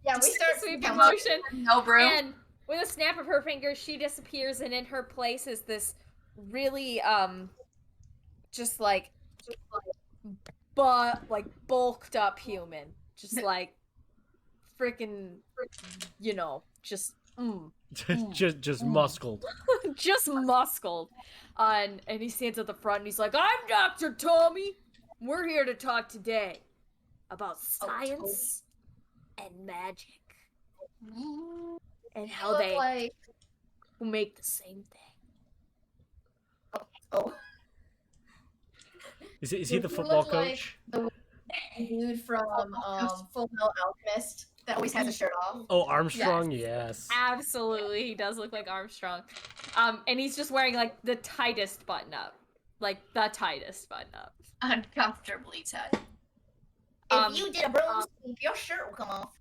Yeah, we start sweeping counting. motion, No broom. and with a snap of her fingers, she disappears, and in her place is this really just like bulked up human, just like freaking, just just muscled. just muscled. And he stands at the front and he's like, I'm Dr. Tommy. We're here to talk today about science and magic and You how look they like make the same thing. oh, Is he You the look football like coach? the dude from Full Metal Alchemist that always has his shirt off. Oh, Armstrong, yes. Absolutely, he does look like Armstrong. And he's just wearing like the tightest button up. Like the tightest button up. Uncomfortably tight. If you did a broom sweep, your shirt will come off.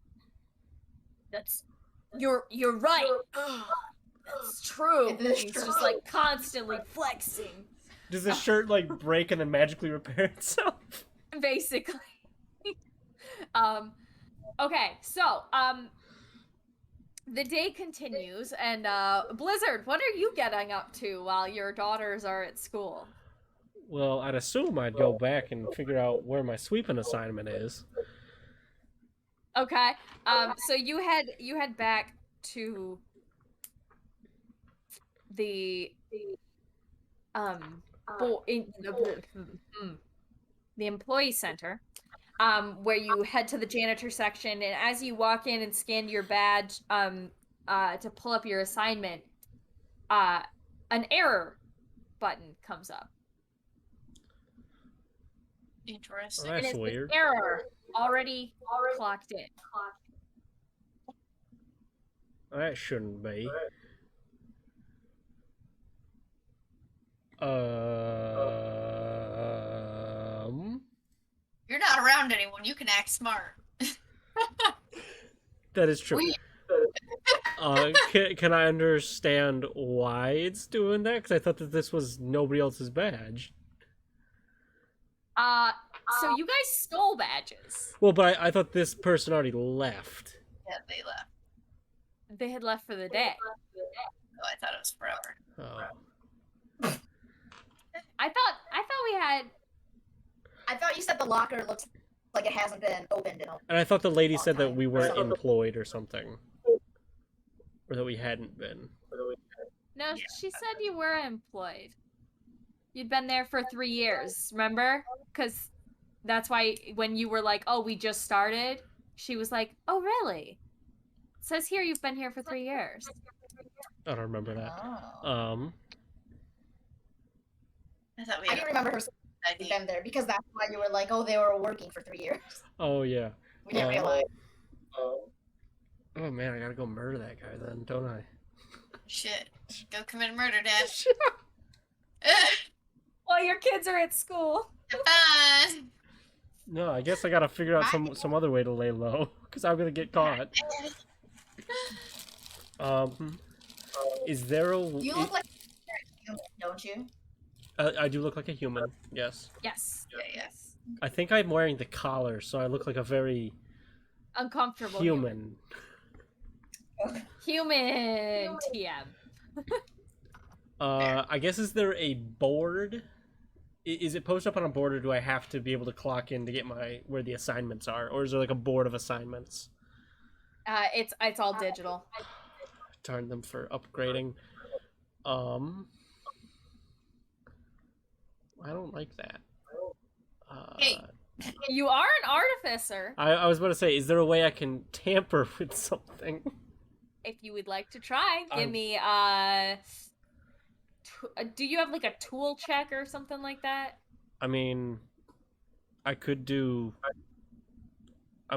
You're right. That's true. It is He's true. just like constantly flexing. Does the shirt like break and then magically repair itself? Basically. Okay, so the day continues, and Blizzard, what are you getting up to while your daughters are at school? Well, I'd assume I'd go back and figure out where my sweeping assignment is. Okay. So you head back to the the employee center, where you head to the janitor section, and as you walk in and scan your badge to pull up your assignment, an error button comes up. Interesting. Oh, And that's it says weird. error already clocked in. That shouldn't be. You're not around anyone. You can act smart. That is true. Can I understand why it's doing that? Because I thought that this was nobody else's badge. So you guys stole badges. Well, but I thought this person already left. Yeah, they left. They had left for the day. Oh, I thought it was forever. Oh. I thought we had. I thought you said the locker looks like it hasn't been opened in a And I thought the lady said that time. we weren't employed or something. Or that we hadn't been. No, she said you were employed. You'd been there for 3 years, remember? Because that's why when you were like, "Oh, we just started," she was like, "Oh, really? It says here you've been here for 3 years." I don't remember that. Oh. I thought we I had didn't remember her ID. been there because that's why you were like, oh, they were working for 3 years. Oh yeah. We didn't realize. Oh man, I gotta go murder that guy then, don't I? Shit. Go commit a murder, Dad. While your kids are at school. Have fun. No, I guess I gotta figure out some other way to lay low, because I'm gonna get caught. Is there a? You look like a human, don't you? I do look like a human. Yes. Yes. Yes. I think I'm wearing the collar, so I look like a very Uncomfortable human. Human TM. I guess is there a board? Is it posted up on a board, or do I have to be able to clock in to get where the assignments are, or is there like a board of assignments? It's all digital. Darn them for upgrading. I don't like that. Hey. You are an artificer. I was about to say, is there a way I can tamper with something? If you would like to try, give me do you have like a tool check or something like that? I mean, I could do.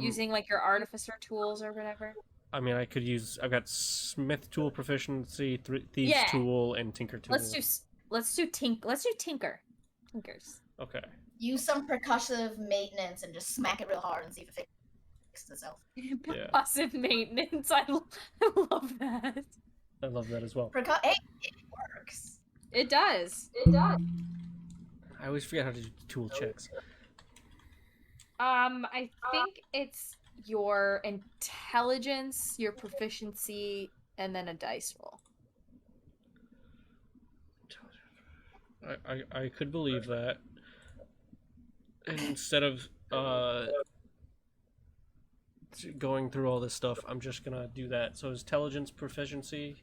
Using like your artificer tools or whatever. I mean, I could use. I've got Smith tool proficiency, thieves Yeah. tool, and tinker tool. Let's do tinker. Tinkers. Okay. Use some percussive maintenance and just smack it real hard and see if it fixes itself. Passive maintenance. I love that. I love that as well. Hey, it works. It does. I always forget how to do tool checks. I think it's your intelligence, your proficiency, and then a dice roll. I could believe that. And instead of going through all this stuff, I'm just gonna do that. So intelligence proficiency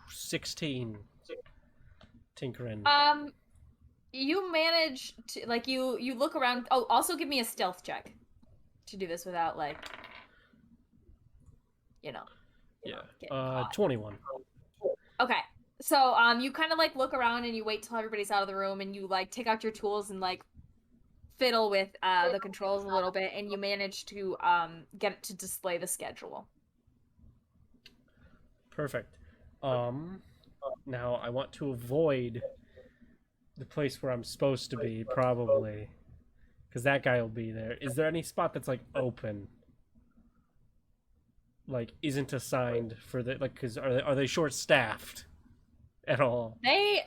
16. Tinkering. You manage to like you look around. Oh, also give me a stealth check to do this without like getting 21. Okay. So you kind of like look around and you wait till everybody's out of the room and you like take out your tools and like fiddle with the controls a little bit and you manage to get it to display the schedule. Perfect. Now I want to avoid the place where I'm supposed to be, probably, because that guy will be there. Is there any spot that's like open, like isn't assigned for the like? Because are they short staffed at all? They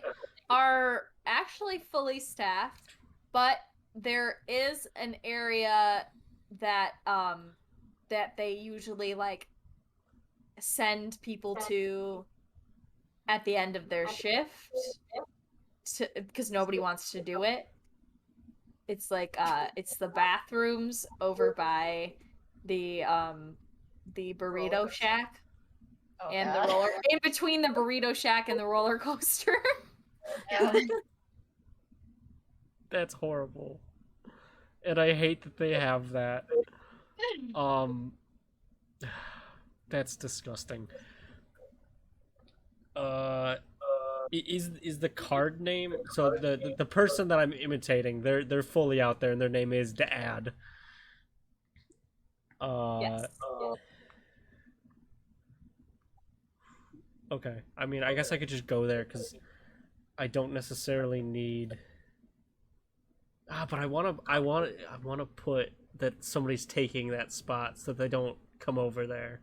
are actually fully staffed, but there is an area that that they usually like send people to at the end of their shift because nobody wants to do it. It's like it's the bathrooms over by the burrito shack and the roller in between the burrito shack and the roller coaster. That's horrible. And I hate that they have that. That's disgusting. Is the card name, so the person that I'm imitating, they're fully out there and their name is Dad. Yes. Okay. I mean, I guess I could just go there because I don't necessarily need. But I want to put that somebody's taking that spot so that they don't come over there.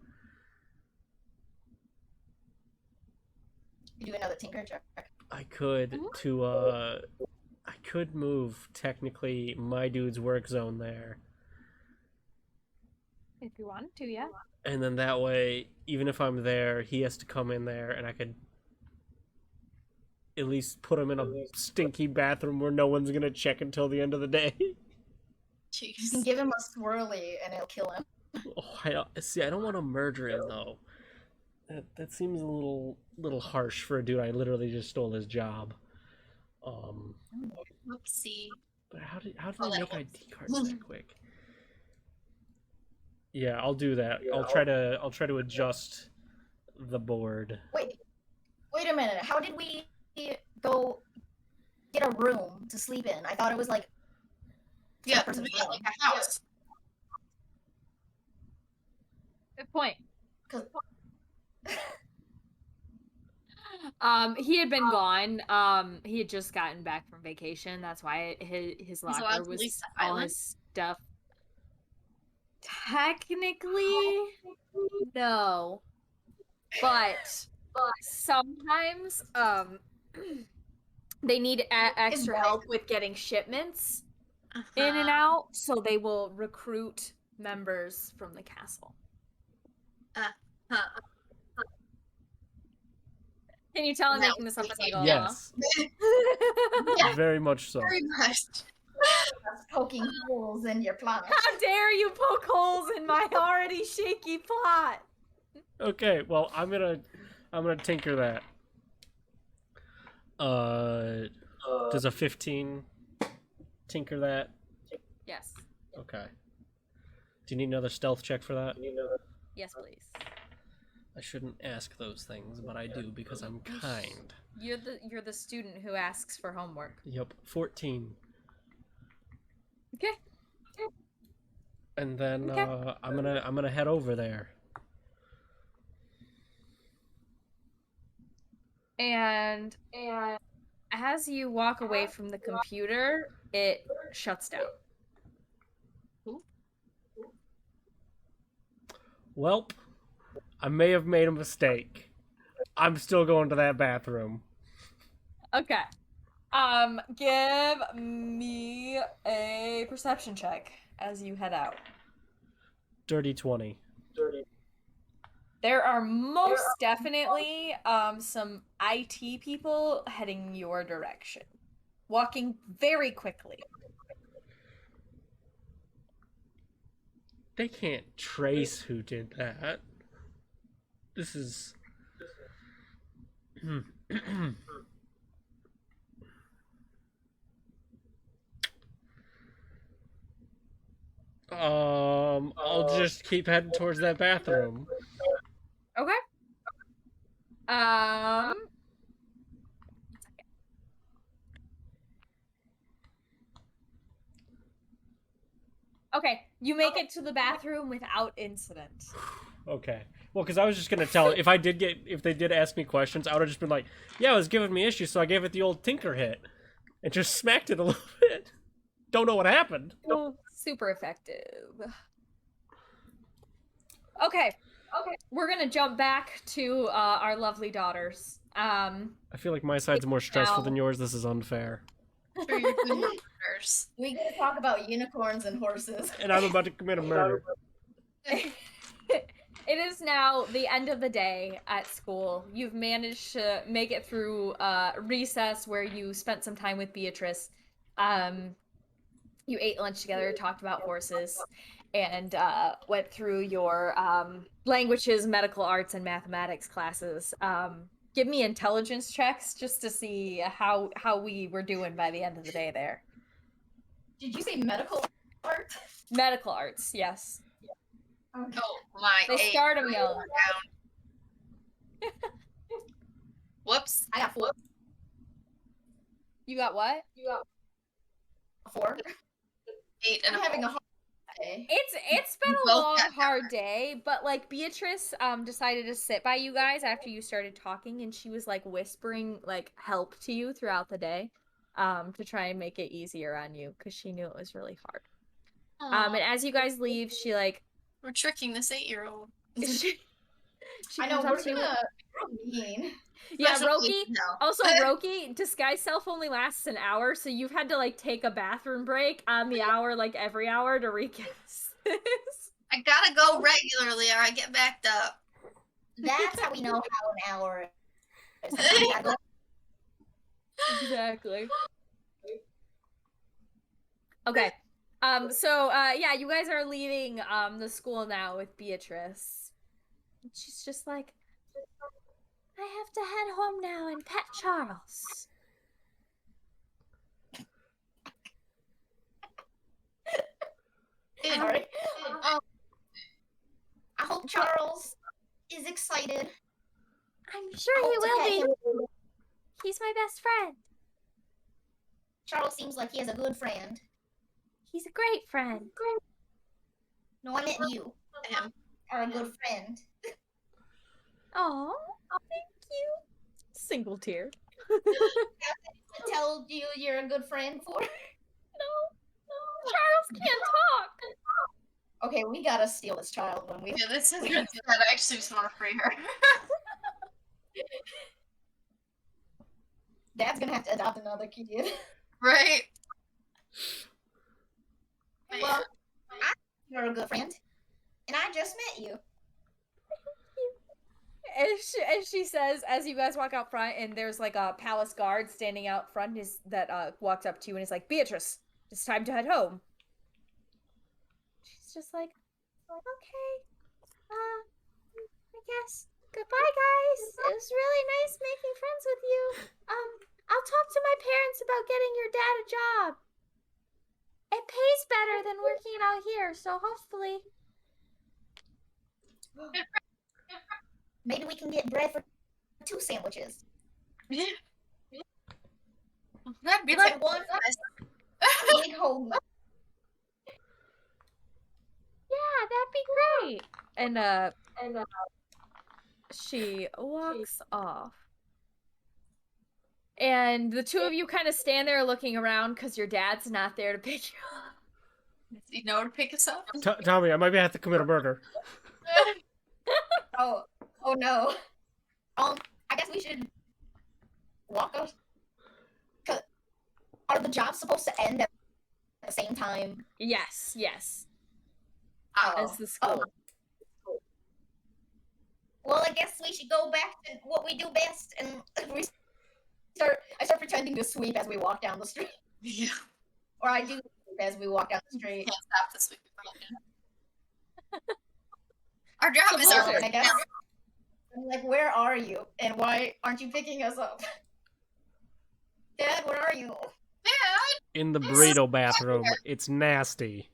You do another tinker check. I could I could move technically my dude's work zone there. If you wanted to, yeah. And then that way, even if I'm there, he has to come in there and I could at least put him in a stinky bathroom where no one's gonna check until the end of the day. You Jeez. can give him a swirly and it'll kill him. I don't want to murder him though. That seems a little harsh for a dude I literally just stole his job. Whoopsie. But how did Oh, I that make one. ID cards that quick? Yeah, I'll do that. I'll try to adjust the board. Wait a minute. How did we go get a room to sleep in? I thought it was like Yeah, a person's we got room. like a house. Good point. 'Cause- He had been gone. He had just gotten back from vacation. That's why his allowed locker to leave was the all island? his stuff. Technically, no. But sometimes they need extra wife- help with getting shipments in and out, so they will recruit members from the castle. Huh. Can you tell I'm That making this up as I go Yes, Yeah. very much so. Very much. That's poking holes in your plot. How dare you poke holes in my already shaky plot? Okay, well, I'm gonna tinker that. Does a 15 tinker that? Yes. Okay. Do you need another stealth check for that? Yes, please. I shouldn't ask those things, but I do because I'm kind. You're the student who asks for homework. Yep, 14. Okay. And then Okay. I'm gonna head over there. And as you walk away from the computer, it shuts down. Welp, I may have made a mistake. I'm still going to that bathroom. Okay. Give me a perception check as you head out. Dirty 20. There are most definitely some IT people heading your direction, walking very quickly. They can't trace who did that. This is... I'll just keep heading towards that bathroom. Okay. Okay, you make it to the bathroom without incident. Okay. Well, because I was just gonna tell if they did ask me questions, I would have just been like, "Yeah, it was giving me issues, so I gave it the old tinker hit, and just smacked it a little bit. Don't know what happened." Oh, super effective. Okay, we're gonna jump back to our lovely daughters. I feel like my side's more stressful than Now- yours. This is unfair. For your good numbers. We get to talk about unicorns and horses. And I'm about to commit a murder. It is now the end of the day at school. You've managed to make it through recess where you spent some time with Beatrice. You ate lunch together, talked about horses, and went through your languages, medical arts, and mathematics classes. Give me intelligence checks just to see how we were doing by the end of the day there. Did you say medical art? Medical arts, yes. Oh my! They start 'em young. Whoops! I got 4. You got what? 4. 8 and I'm a having a half. hard day. It's been a Both long, got hard day, but like Beatrice decided to sit by you guys after you started talking, and she was like whispering like help to you throughout the day, to try and make it easier on you because she knew it was really hard. Aw, And as you guys leave, she like we're tricking this 8-year-old. she I know, comes up we're to you. gonna mean. Yeah, Special Roki. case now. Also, Roki, disguise self only lasts an hour, so you've had to like take a bathroom break on the hour, like every hour, to recast this. I gotta go regularly or I get backed up. That's how we know how an hour is. Exactly. Okay. Yeah, you guys are leaving the school now with Beatrice. And she's just like, I have to head home now and pet Charles. Sorry. I hope Charles is excited. I'm sure I he hope to will pet be. him. He's my best friend. Charles seems like he has a good friend. He's a great friend. No, I meant you. Him. Are a good friend. Oh, thank you. Single tear. I told you you're a good friend for. Charles can't talk. Okay, we gotta steal this child when we. Yeah, this is good. I actually just want to free her. Dad's gonna have to adopt another kid. Right? Well, you're a good friend, and I just met you. As she says, as you guys walk out front, and there's like a palace guard standing out front, that walks up to you and is like, Beatrice, it's time to head home. She's just like, okay, I guess. Goodbye, guys. It was really nice making friends with you. I'll talk to my parents about getting your dad a job. It pays better than working out here, so hopefully. Maybe we can get bread for 2 sandwiches. That'd be It's like like one big hole. Yeah, that'd be great. And she walks off. And the two of you kind of stand there looking around because your dad's not there to pick you up. Does he know to pick us up? Tommy, I might have to commit a murder. Oh no. I guess we should walk us. Are the jobs supposed to end at the same time? Yes. Oh. As the school. Well, I guess we should go back to what we do best, and I start pretending to sweep as we walk down the street, Yeah. or I do sweep as we walk down the street. Can't stop this week. Our job is Blizzard. our And I guess I'm like, where are you, and why aren't you picking us up? Dad, where are you? In the burrito bathroom. It's nasty.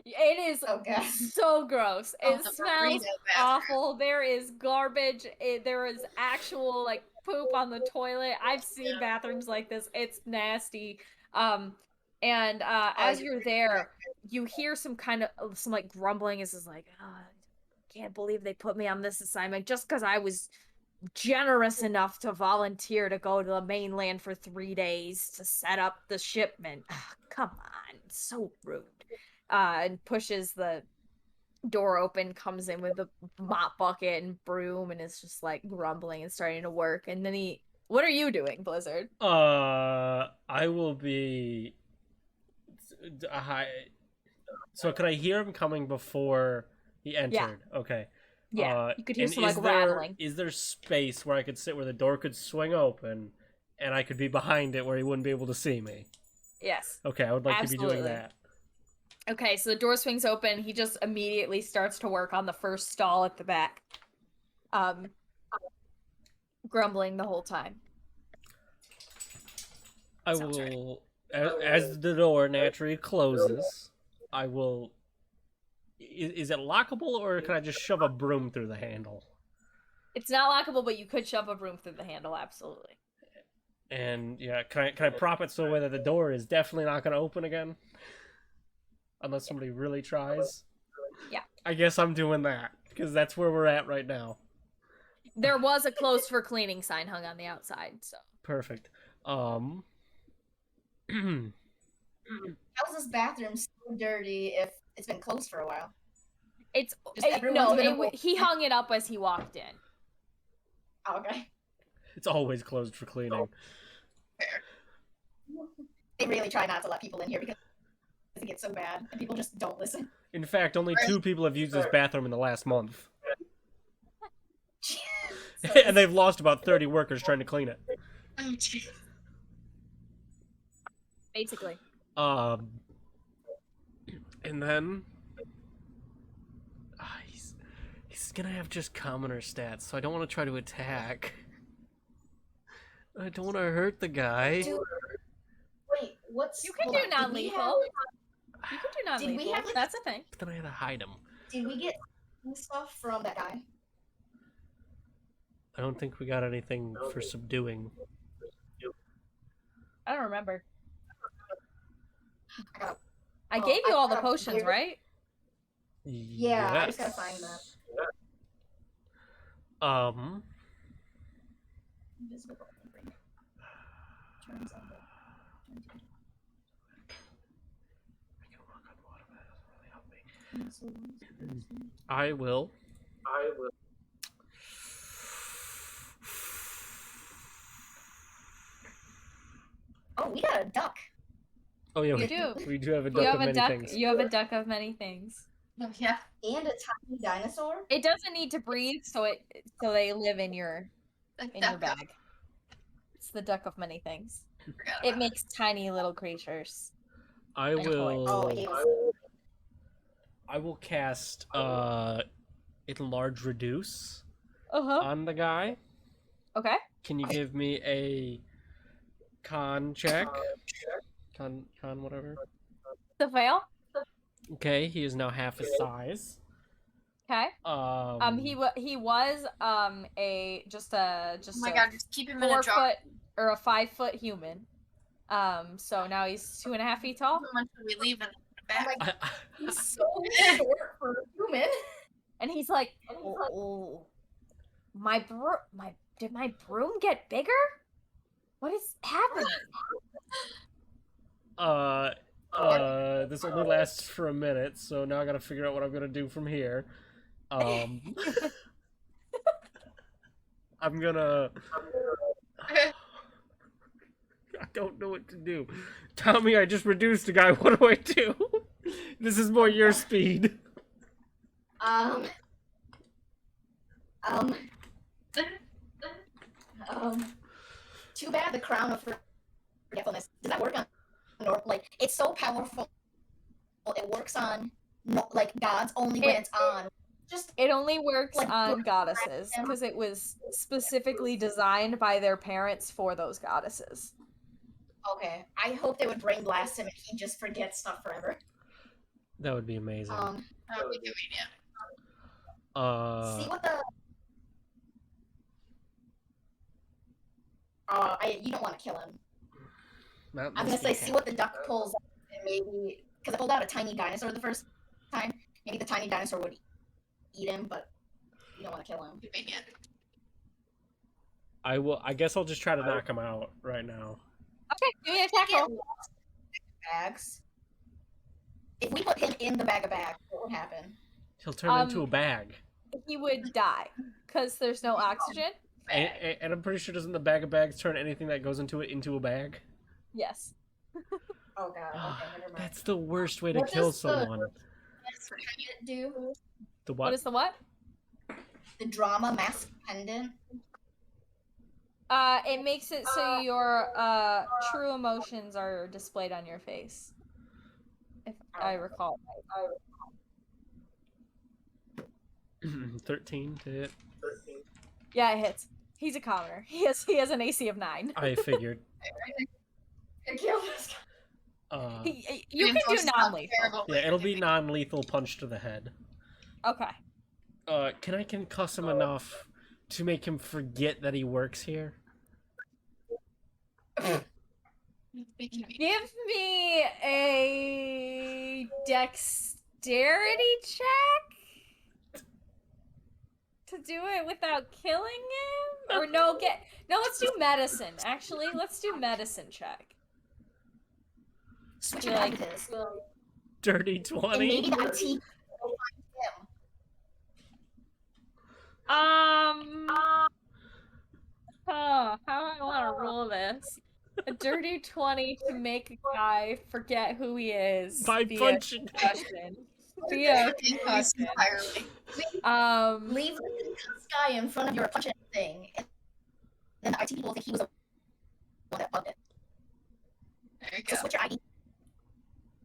It is Oh god. so gross. Oh, It the smells burrito bathroom. awful. There is garbage. There is actual like poop on the toilet. I've seen bathrooms like this. It's nasty. And as you're there, you hear some like grumbling. This is like, can't believe they put me on this assignment just because I was generous enough to volunteer to go to the mainland for 3 days to set up the shipment. Come on, so rude. And pushes the door open, comes in with a mop bucket and broom, and is just like grumbling and starting to work. And then what are you doing, Blizzard? I will be. So could I hear him coming before he entered? Yeah. Okay. Yeah, you could hear and some like rattling. Is there space where I could sit where the door could swing open, and I could be behind it where he wouldn't be able to see me? Yes. Okay, I would like Absolutely. to be doing that. Okay, so the door swings open. He just immediately starts to work on the first stall at the back. Grumbling the whole time. I will, as the door naturally closes, I will... Is it lockable, or can I just shove a broom through the handle? It's not lockable, but you could shove a broom through the handle, absolutely. And, yeah, can I prop it so that the door is definitely not going to open again? Unless somebody really tries? Yeah. I guess I'm doing that, because that's where we're at right now. There was a closed for cleaning sign hung on the outside, so. Perfect. How's this bathroom so dirty if it's been closed for a while? He hung it up as he walked in. Oh, okay. It's always closed for cleaning. They really try not to let people in here because it gets so bad, and people just don't listen. In fact, only 2 people have used this bathroom in the last month. And they've lost about 30 workers trying to clean it. Basically. And then... he's gonna have just commoner stats, so I don't want to try to attack. I don't want to hurt the guy. Wait, what's... You can do non-lethal. You can do Did we non-lethal. have, like- That's a thing. But then I had to hide him. Did we get stuff from that guy? I don't think we got anything for subduing. I don't remember. I gotta- I Oh, gave you I all the got a potions, weird- right? Yeah, I just gotta find Yes. that. Invisible. Turns on the- I can walk on water, but that doesn't really help me. I will. Oh, we got a duck. Oh yeah, You do. we do have a You duck have of a many duck. things. You have a duck of many things. Oh, yeah. And a tiny dinosaur. It doesn't need to breathe, so they live in your bag. It's the duck of many things. It makes tiny little creatures. I Like a toy. Oh, will. it was. I will cast enlarge reduce Uh-huh. on the guy. Okay. Can you give me a con check? Con whatever. The fail. Okay, he is now half his size. Okay. He He was a just Oh my a god, just keep him in a 4 jar. foot or a 5 foot human. So now he's 2.5 feet tall. How much are we leaving in the Oh back? my, he's so short for a human. And he's like, oh, did my broom get bigger? What is happening? This only lasts for a minute, so now I gotta figure out what I'm gonna do from here. I'm gonna. I don't know what to do. Tommy, I just reduced the guy. What do I do? This is more your speed. Um. Too bad the crown of forgetfulness. Does that work on? Like, it's so powerful. It works on like gods only when it's on. Just It only works Like, on look, goddesses because it was specifically designed by their parents for those goddesses. okay. I hope they would brain blast him and he just forgets stuff forever. That would be amazing. How are we doing it? See what the. You don't want to kill him. Not I'm gonna unless say, you see can. what the duck pulls out, and maybe because I pulled out a tiny dinosaur the first time. Maybe the tiny dinosaur would eat him, but you don't want to kill him. Convenient. I will. I guess I'll just try to knock him out right now. Okay, give me an attack Get roll. lost in bags. If we put him in the bag of bags, what would happen? He'll turn into a bag. He would die because there's no oxygen. And I'm pretty sure doesn't the bag of bags turn anything that goes into it into a bag? Yes. Oh god. Okay, never mind. That's the worst way to What kill does the- someone. That's what it do. The What what? is the what? The drama mask pendant. It makes it so your true emotions are displayed on your face. If I recall. 13 to hit. Yeah, it hits. He's a commoner. He has an AC of 9. I figured. Kill this Uh, You can do Reinforces how non-lethal. terrible yeah, it'll be non-lethal punch to the head. Okay. Can I concuss him enough to make him forget that he works here? Give me a dexterity check to do it without killing him? Or no, let's do medicine. Actually, let's do medicine check. Switch You're your like- like, Dirty and 20? maybe the IT will find him. How do I want to roll this? A dirty 20 to make a guy forget who he is By via punching. concussion. Via concussion. Entirely. Leave the concussed guy in front of your punching thing, and then the IT people will think he was the one that bugged it. There you So go. switch your ID,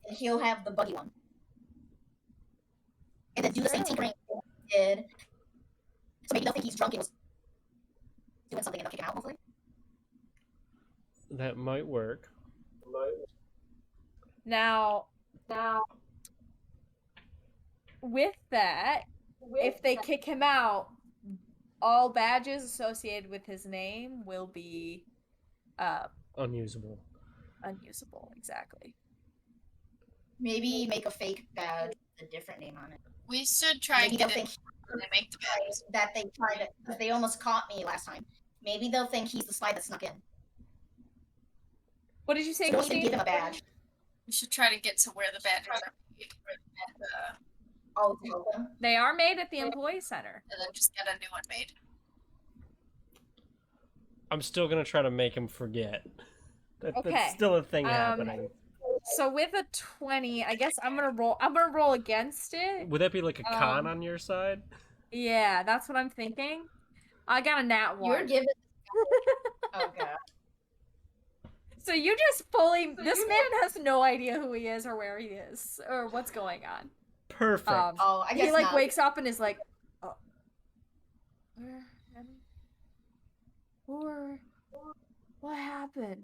and he'll have the buggy one. And then do the same tinkering he did. So maybe they'll think he's drunk and was doing something and they'll kick him out, hopefully. That might work. Now, with that, if they kick him out, all badges associated with his name will be Unusable. unusable. Exactly. Maybe make a fake badge with a different name on it. We should try Maybe and they'll get think it when they make the badges. that they tried it because they almost caught me last time. Maybe they'll think he's the spy that snuck in. What did you say, So don't even Christine? give him a badge. We should try to get to where the badges are made I'll tell them. They are made at the employee center. and then just get a new one made. I'm still gonna try to make him forget. Okay. That's still a thing happening. So with a 20, I guess I'm gonna roll against it. Would that be like a con on your side? Yeah, that's what I'm thinking. I got a nat 1. You're giving. Oh god. So you just fully. This man has no idea who he is or where he is or what's going on. Perfect. Oh, I guess He like not. wakes up and is like, oh, what happened?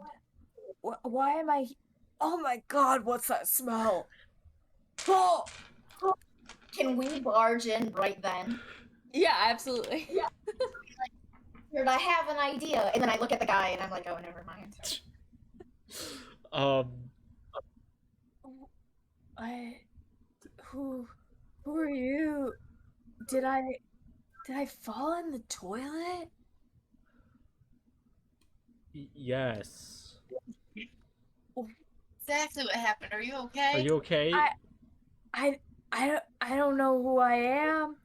Why am I? Oh my God! What's that smell? Oh, Can we barge in right then? yeah, absolutely. Yeah. Or I have an idea, and then I look at the guy and I'm like, oh, never mind. Who are you? Did I fall in the toilet? Yes. Exactly what happened. Are you okay? Are you okay? I don't know who I am,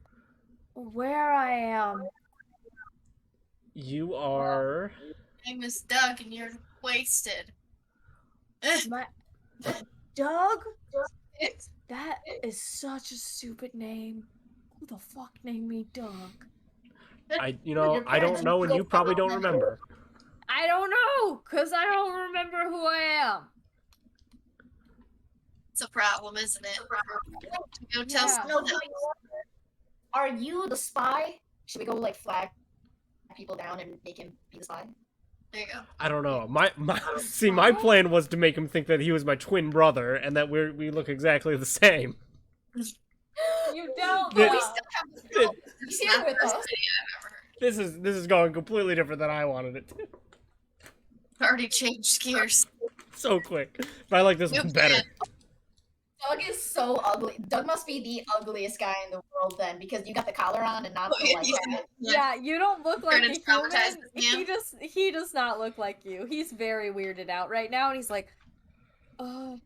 where I am. You are. My name is Doug, and you're wasted. My Doug? That is such a stupid name. Who the fuck named me Doug? I don't know, and you probably don't remember. I don't know, cause I don't remember who I am. It's a problem, isn't it? Go tell Yeah. someone else. Are you the spy? Should we go like flag people down and make him be the spy? There you go. I don't know. My plan was to make him think that he was my twin brother and that we look exactly the same. You don't. That- We still have the girl. He's It's here not with the first us. video I've ever heard. This is going completely different than I wanted it to. Already changed gears. So quick. But I like this You one better. can. Doug is so ugly. Doug must be the ugliest guy in the world then, because you got the collar on and not the like. Yeah, you don't look like Trying a to traumatize human. this man. He does not look like you. He's very weirded out right now, and he's like, I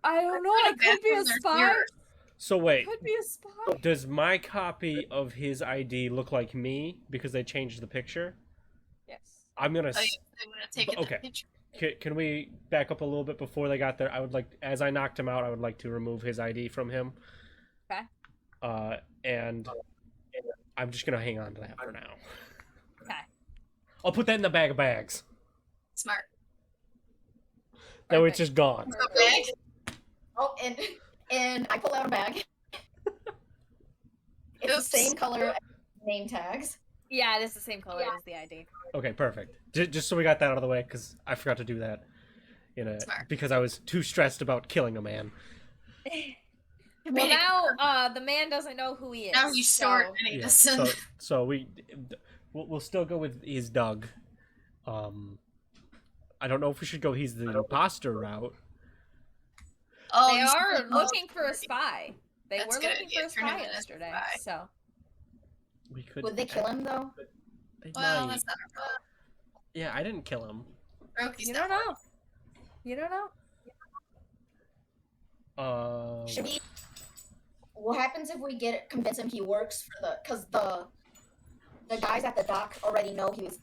don't know. I could be a spy. So wait, Could be a spy. does my copy of his ID look like me because they changed the picture? Yes. I'm gonna. Oh, I'm gonna take it. Okay. Picture. Can we back up a little bit before they got there? I would like, as I knocked him out, I would like to remove his ID from him. Okay. And I'm just gonna hang on to that for now. Okay. I'll put that in the bag of bags. Smart. That way it's just gone. Okay. Oh, and I pull out a bag. It's Oops. the same color as name tags. Yeah, it is the same color as the ID. Okay, perfect. Just so we got that out of the way, because I forgot to do that. Smart. Because I was too stressed about killing a man. Well, now the man doesn't know who he is. Now he's short and he Yeah, doesn't. so we'll still go with he's Doug. I don't know if we should go he's the imposter route. Oh, They he's are not- looking for a spy. They That's were good looking idea. for a Turn him spy in as a yesterday. spy. So We could. Would they kill him though? They Well, might. that's not our fault. Yeah, I didn't kill him. Roki's you not. don't know. You don't know. Should we? What happens if we convince him he works for because the guys at the dock already know he was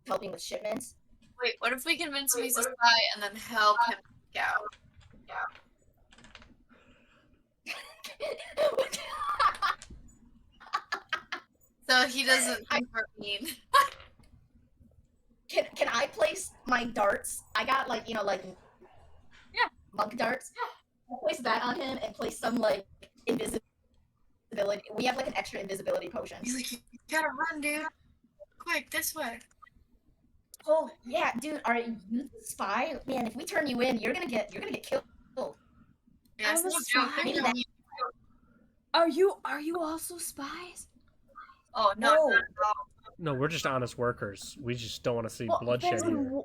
helping with shipments. Wait, what if we convince him he's a spy and then help him get out? So he doesn't think we're mean. Can I place my darts? I got like Yeah. monk darts. I'll place that on him and place some like invisibility. We have like an extra invisibility potion. He's like, you gotta run, dude. Quick, this way. Oh yeah, dude, are you the spy? Man, if we turn you in, you're gonna get killed. Yeah, it's I'm a no joke. spy. They're killing you. Are you also spies? Oh no, No. not at all. No, we're just honest workers. We just don't want to see Well, bloodshed then here.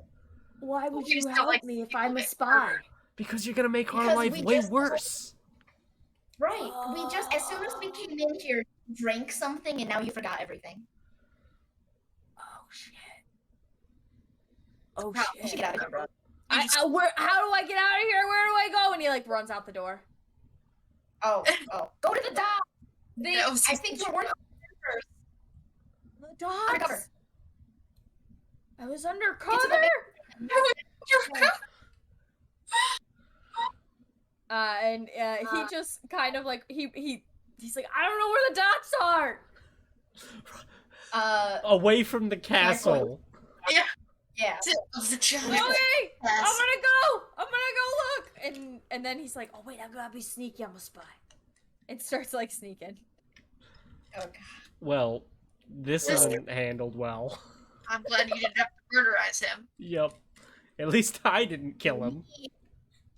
why would We you just don't help like me if people I'm a get spy? murdered. Because you're gonna make our Because life we way just- worse. Right. We just, as soon as we came in here, drank something, and now you forgot everything. Oh shit. Oh Wow, You should shit. get out of here, bro. You just- How do I get out of here? Where do I go? And he like runs out the door. Oh. Go to the dock. That was- I think you're working first. The dogs. Undercover. I was Get to undercover. You're- And he just kind of like he's like, I don't know where the docks are. Away from the castle. Yeah. Yeah. Of the giant Okay, I'm ass. gonna go look. And then he's like, oh wait, I gotta be sneaky. I'm a spy. And starts like sneaking. Oh god. Well, this isn't handled well. I'm glad you didn't have to murderize him. Yep. At least I didn't kill him.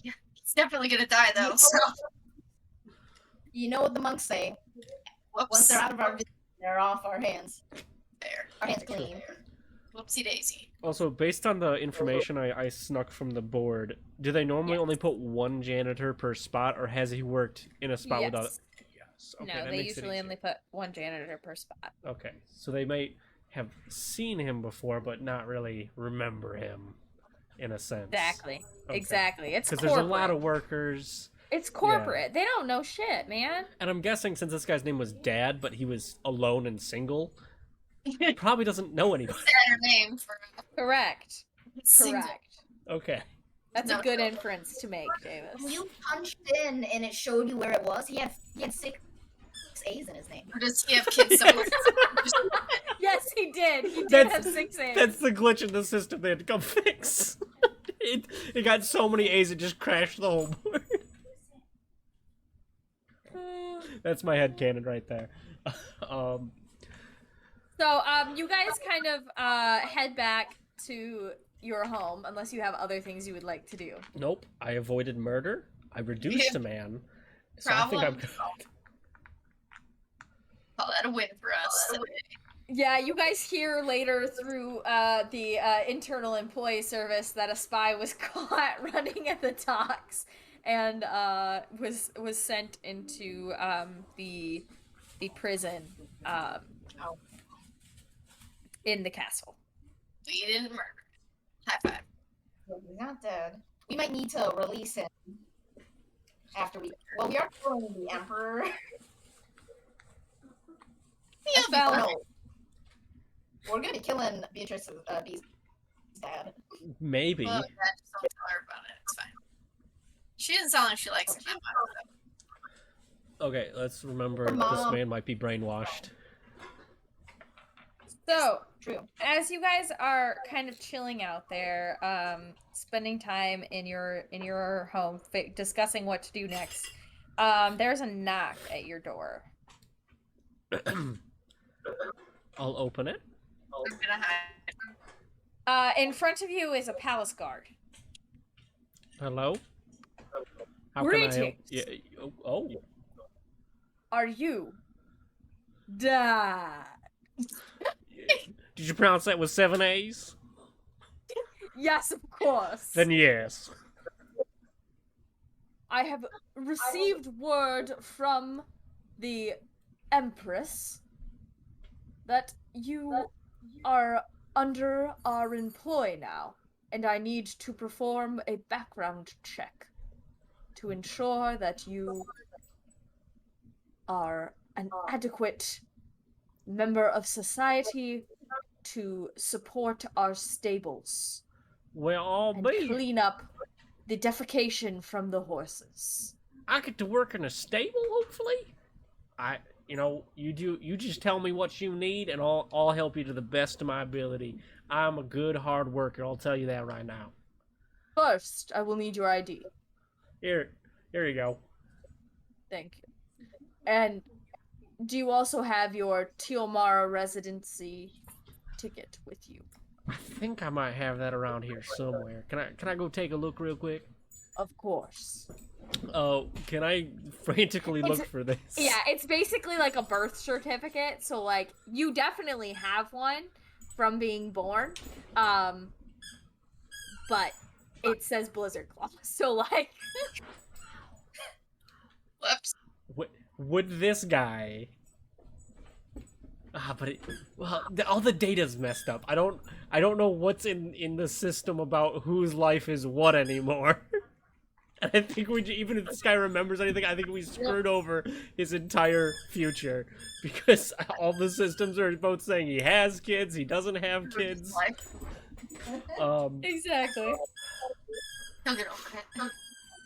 He's definitely gonna die though. So You know what the monks say? Once whoops. they're out of our vision, they're off our hands. There. Our hands are clean. Whoopsie daisy. Also, based on the information I snuck from the board, do they normally Yes. only put one janitor per spot, or has he worked in a spot Yes. without? Yes. Okay, No, that they makes it usually easier. only put one janitor per spot. Okay, so they might have seen him before, but not really remember him, in a sense. Exactly. Okay. Exactly. It's Because corporate. there's a lot of workers, It's corporate. They don't know shit, man. and I'm guessing since this guy's name was Dad, but he was alone and single, he probably doesn't know anybody. Better name for Correct. single. Correct. Okay. That's No. a good inference to make, Davis. When you punched in and it showed you where it was, he had 6 A's in his name. Or does he have kids somewhere? Yes, he did. He did That's- have 6 A's. That's the glitch in the system they had to come fix. it got so many A's it just crashed the whole board. That's my headcanon right there. So, you guys kind of head back to your home, unless you have other things you would like to do. Nope. I avoided murder. I reduced a man. So I think I'm Problem good. Call that a win for us today. Yeah, you guys hear later through the internal employee service that a spy was caught running at the docks and was sent into the prison in the castle. We didn't murder. High five. He's not dead. We might need to release him after we. Well, we are killing the emperor. He'll be fell. fine. No. We're gonna be killing Beatrice's B's dad. Maybe. Well, yeah, just don't tell her about it. It's fine. She doesn't sound like she likes it that much. Okay, let's remember Her this mom- man might be brainwashed. So, True. as you guys are kind of chilling out there, spending time in your home, discussing what to do next, there's a knock at your door. I'll open it. I'm gonna hide. In front of you is a palace guard. Hello? How Greetings. can I help? Yeah, oh. Are you Dad? Did you pronounce that with 7 A's? Yes, of course. Then yes. I have received word from the Empress that you are under our employ now, and I need to perform a background check to ensure that you are an adequate member of society to support our stables Well, I'll and be. clean up the defecation from the horses. I get to work in a stable, hopefully. You just tell me what you need, and I'll help you to the best of my ability. I'm a good hard worker. I'll tell you that right now. First, I will need your ID. Here you go. Thank you. And do you also have your Tiomara residency ticket with you? I think I might have that around here somewhere. Can I go take a look real quick? Of course. Oh, can I frantically look for this? Yeah, it's basically like a birth certificate. So like you definitely have one from being born. But it says Blizzard Claw. So like Whoops. Would this guy? But all the data's messed up. I don't know what's in the system about whose life is what anymore. And I think even if this guy remembers anything, I think we screwed over his entire future because all the systems are both saying he has kids, he doesn't have kids. exactly. He'll get over it.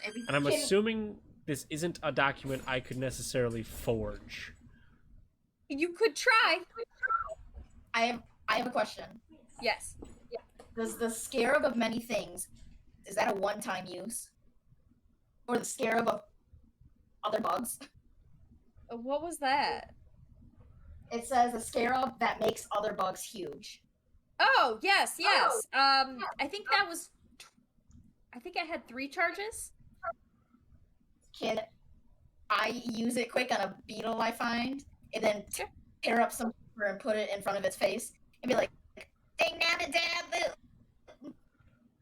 Maybe. And I'm assuming this isn't a document I could necessarily forge. You could try. I have a question. Yes. Does the scarab of many things, is that a one-time use? Or the scarab of other bugs? What was that? It says a scarab that makes other bugs huge. Oh, yes. I think that was I think I had 3 charges. Can I use it quick on a beetle I find, and then tear up some paper and put it in front of its face, and be like, "Dang nabbit dad,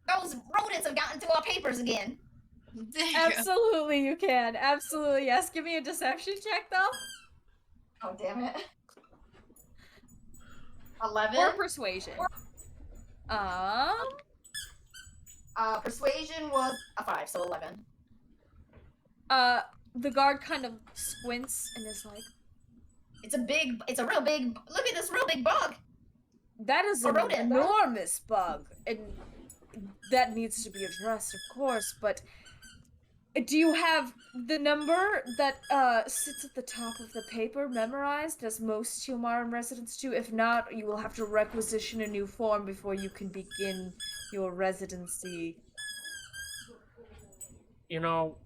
those rodents have gotten into our papers again." Absolutely, you can. Absolutely, yes. Give me a deception check, though. Oh, damn it. 11? Or persuasion. Persuasion was a 5, so 11. The guard kind of squints and is like, It's a real big, look at this real big bug. that is A an rodent. enormous bug, and that needs to be addressed, of course, but do you have the number that sits at the top of the paper memorized, as most Tiomara residents do? If not, you will have to requisition a new form before you can begin your residency. You know,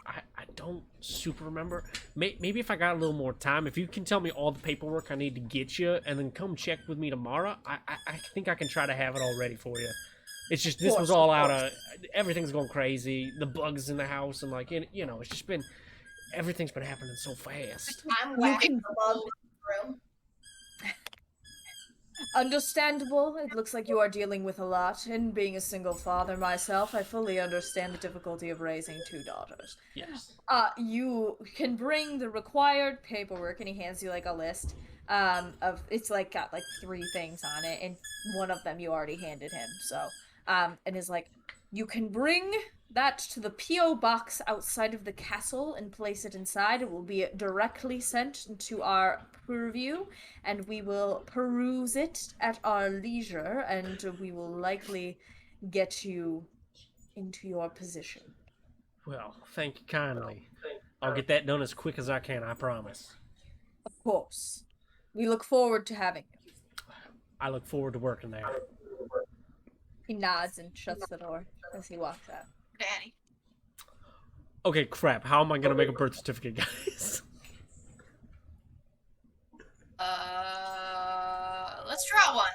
I don't super remember. Maybe if I got a little more time, if you can tell me all the paperwork I need to get you, and then come check with me tomorrow, I think I can try to have it all ready for you. It's just this was all out of everything's going crazy. The bugs in the house and like you know, it's just been everything's been happening so fast. I'm whacking the bug in the room. Understandable. It looks like you are dealing with a lot. And being a single father myself, I fully understand the difficulty of raising 2 daughters. Yes. You can bring the required paperwork, and he hands you like a list. Of it's like got like 3 things on it, and one of them you already handed him. So, and is like, you can bring that to the P.O. box outside of the castle and place it inside. It will be directly sent to our purview, and we will peruse it at our leisure, and we will likely get you into your position. Well, thank you kindly. I'll get that done as quick as I can, I promise. Of course. We look forward to having you. I look forward to working there. He nods and shuts the door as he walks out. Daddy. Okay, crap. How am I gonna make a birth certificate, guys? Let's draw one.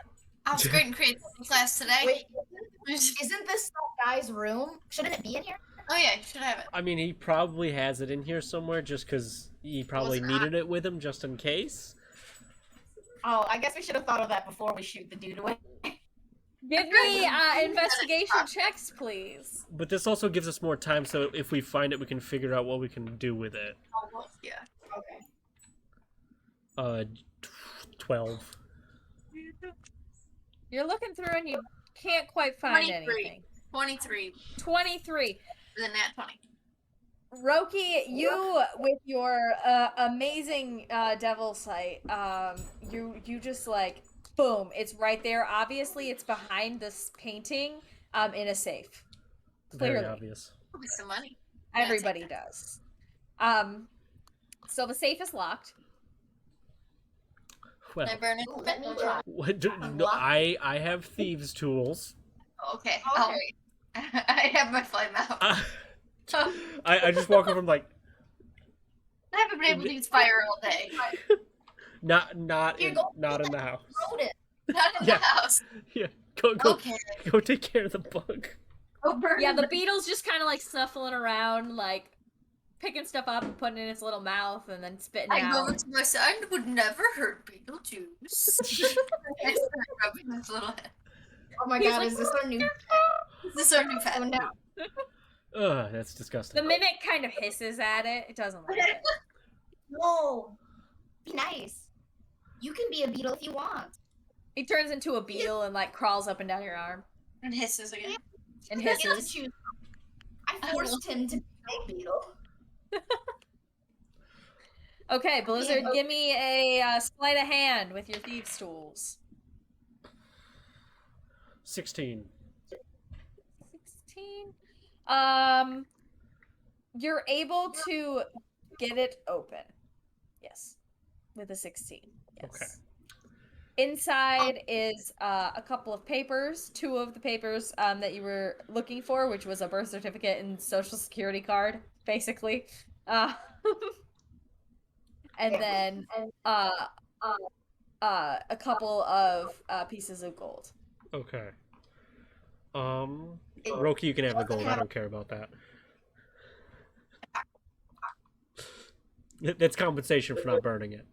I was great in creativity class today. Wait, isn't this that guy's room? Shouldn't it be in here? Oh yeah, you should have it. I mean, he probably has it in here somewhere just because he probably Well, it's needed it with him just in case. Oh, I guess we should have thought of that before we shoot the dude away. Give me investigation checks, please. But this also gives us more time, so if we find it, we can figure out what we can do with it. Yeah. Okay. 12. You're looking through and you can't quite find 23. anything. 23. 23. The nat 20. Roki, you with your amazing devil sight, you just like boom, it's right there. Obviously, it's behind this painting, in a safe. Clearly, Very obvious. Probably some money. everybody does. So the safe is locked. Well, Can I burn it? Ooh, let me try. what no, I have thieves' tools. Okay. Okay. I'll wait. I have my flame out. I just walk over and like I haven't been able to use fire all day. not Here, in go not in the house. Rodent. Not in Yeah. the house. Yeah, go Okay. go take care of the bug. Over. Yeah, the beetle's just kind of like snuffling around, like picking stuff up and putting it in its little mouth and then spitting it I go out. to my side would never hurt Beetlejuice. I start rubbing his little head. Oh my He's god, like, is this our new This is our new pet. Oh no. Ugh, that's The disgusting. mimic kind of hisses at it. It doesn't like it. No. Be nice. You can be a beetle if you want. He turns into a beetle and like crawls up and down your arm And hisses again. and He gets to hisses. choose. I forced him to be a beetle. Okay, Blizzard, Yeah. give me a sleight of hand with your thieves' tools. 16. 16. You're able to get it open. Yes, with a 16. Yes. Okay. Inside is a couple of papers. Two of the papers that you were looking for, which was a birth certificate and social security card, basically. And then a couple of pieces of gold. Okay. Roki, you can have the gold. I don't care about that. That's compensation for not burning it.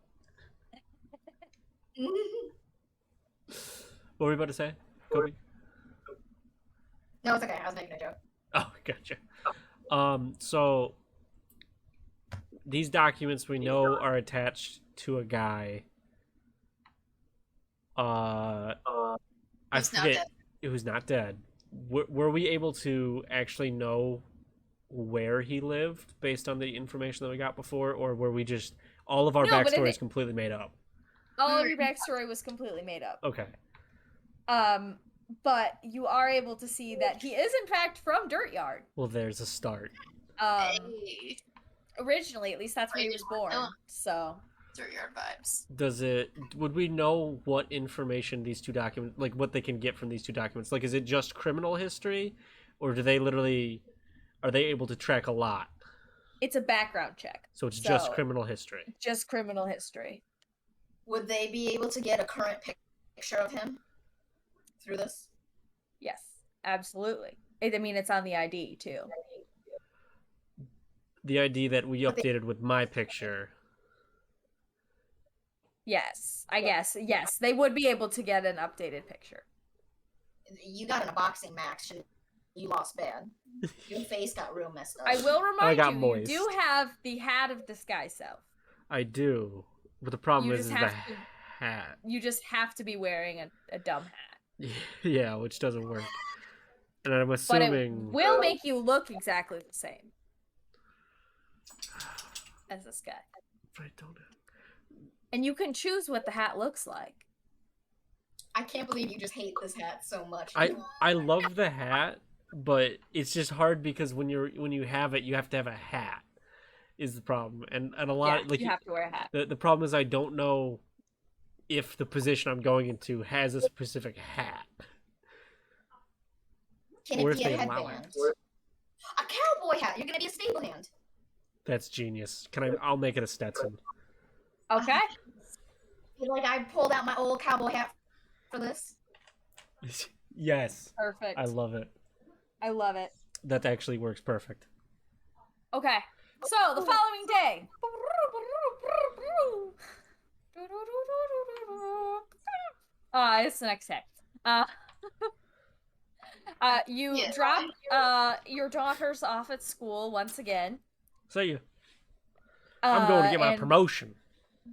What were you about to say, Kobe? No, it's okay. I was making a joke. Oh, gotcha. So these documents we know are attached to a guy. I He's not forget. dead. It was not dead. Were we able to actually know where he lived based on the information that we got before, or were we just all of our No, but if backstory is it- completely made up? All of your backstory was completely made up. Okay. But you are able to see that he is in fact from Dirt Yard. Well, there's a start. Hey. Originally, at least that's where he was born. Oh. So Dirt yard vibes. Would we know what information these two documents, like what they can get from these two documents? Like, is it just criminal history, or are they able to track a lot? it's a background check. So it's just So- criminal history. Just criminal history. Would they be able to get a current picture of him through this? Yes, absolutely. I mean, it's on the ID too. The ID that we updated with my picture. Yes, I guess. Yes, they would be able to get an updated picture. You got in a boxing match and you lost bad. Your face got real messed up. I will remind got you, moist. you do have the hat of disguise self. I do, but the problem You is just the have to- hat. You just have to be wearing a dumb hat. Yeah, which doesn't work. And I'm But assuming. it will make you look exactly the same as this guy. I don't know. And you can choose what the hat looks like. I can't believe you just hate this hat so much. I love the hat, but it's just hard because when you have it, you have to have a hat. Is the problem, and a lot Yeah, like you have to wear a hat. the problem is I don't know if the position I'm going into has a specific hat. Can or it if be a they allow headband? it. A cowboy hat. You're gonna be a stable hand. That's genius. I'll make it a Stetson. Okay. Feel like I pulled out my old cowboy hat for this. Yes, Perfect. I love it. I love it. That actually works perfect. Okay. So the following day. It's the next day. You Yeah. drop your daughters off at school once again. So I'm going to get my and promotion.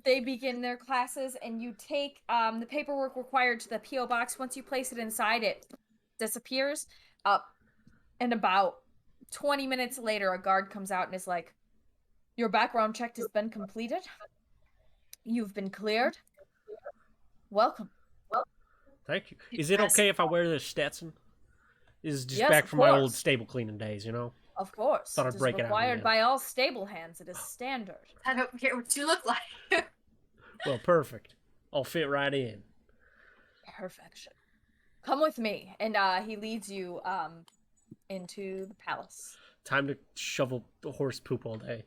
They begin their classes, and you take the paperwork required to the PO box. Once you place it inside, it disappears. And about 20 minutes later, a guard comes out and is like, "Your background check has been completed. You've been cleared. Welcome." Thank you. Is it okay if I wear this Stetson? This is just Yes, back of from my old course. stable cleaning days, you know? Of course. Thought I'd It is break it out required again. by all stable hands. It is standard. I don't care what you look like. Well, perfect. I'll fit right in. Perfection. Come with me. And he leads you into the palace. Time to shovel the horse poop all day.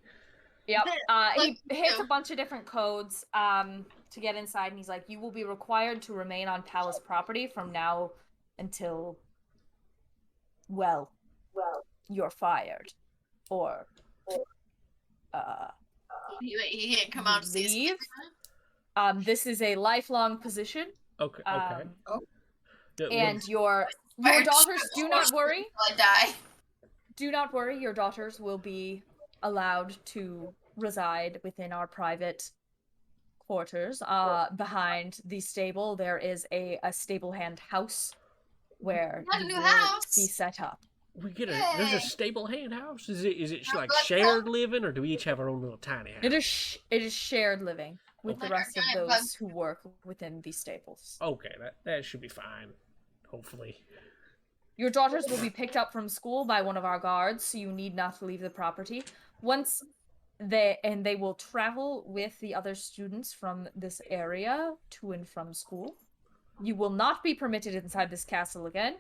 Yep. He Like, hits you. a bunch of different codes to get inside, and he's like, "You will be required to remain on palace property from now until, well, you're fired. Or, He can't come out to see us leave. again. This is a lifelong position. Okay. Yeah, And your Fired daughters, do not worry. until I die. Do not worry, your daughters will be allowed to reside within our private quarters. Behind the stable, there is a stable hand house where Got a you new will house. be set up. we get there's Yay. a stable hand house. Is it like Let's shared living, or do we each have our own little tiny house? It is shared living with the Like our rest of giant those who work within the stables. Okay, that should be fine. Hopefully. Your daughters will be picked up from school by one of our guards, so you need not leave the property. They will travel with the other students from this area to and from school. You will not be permitted inside this castle again,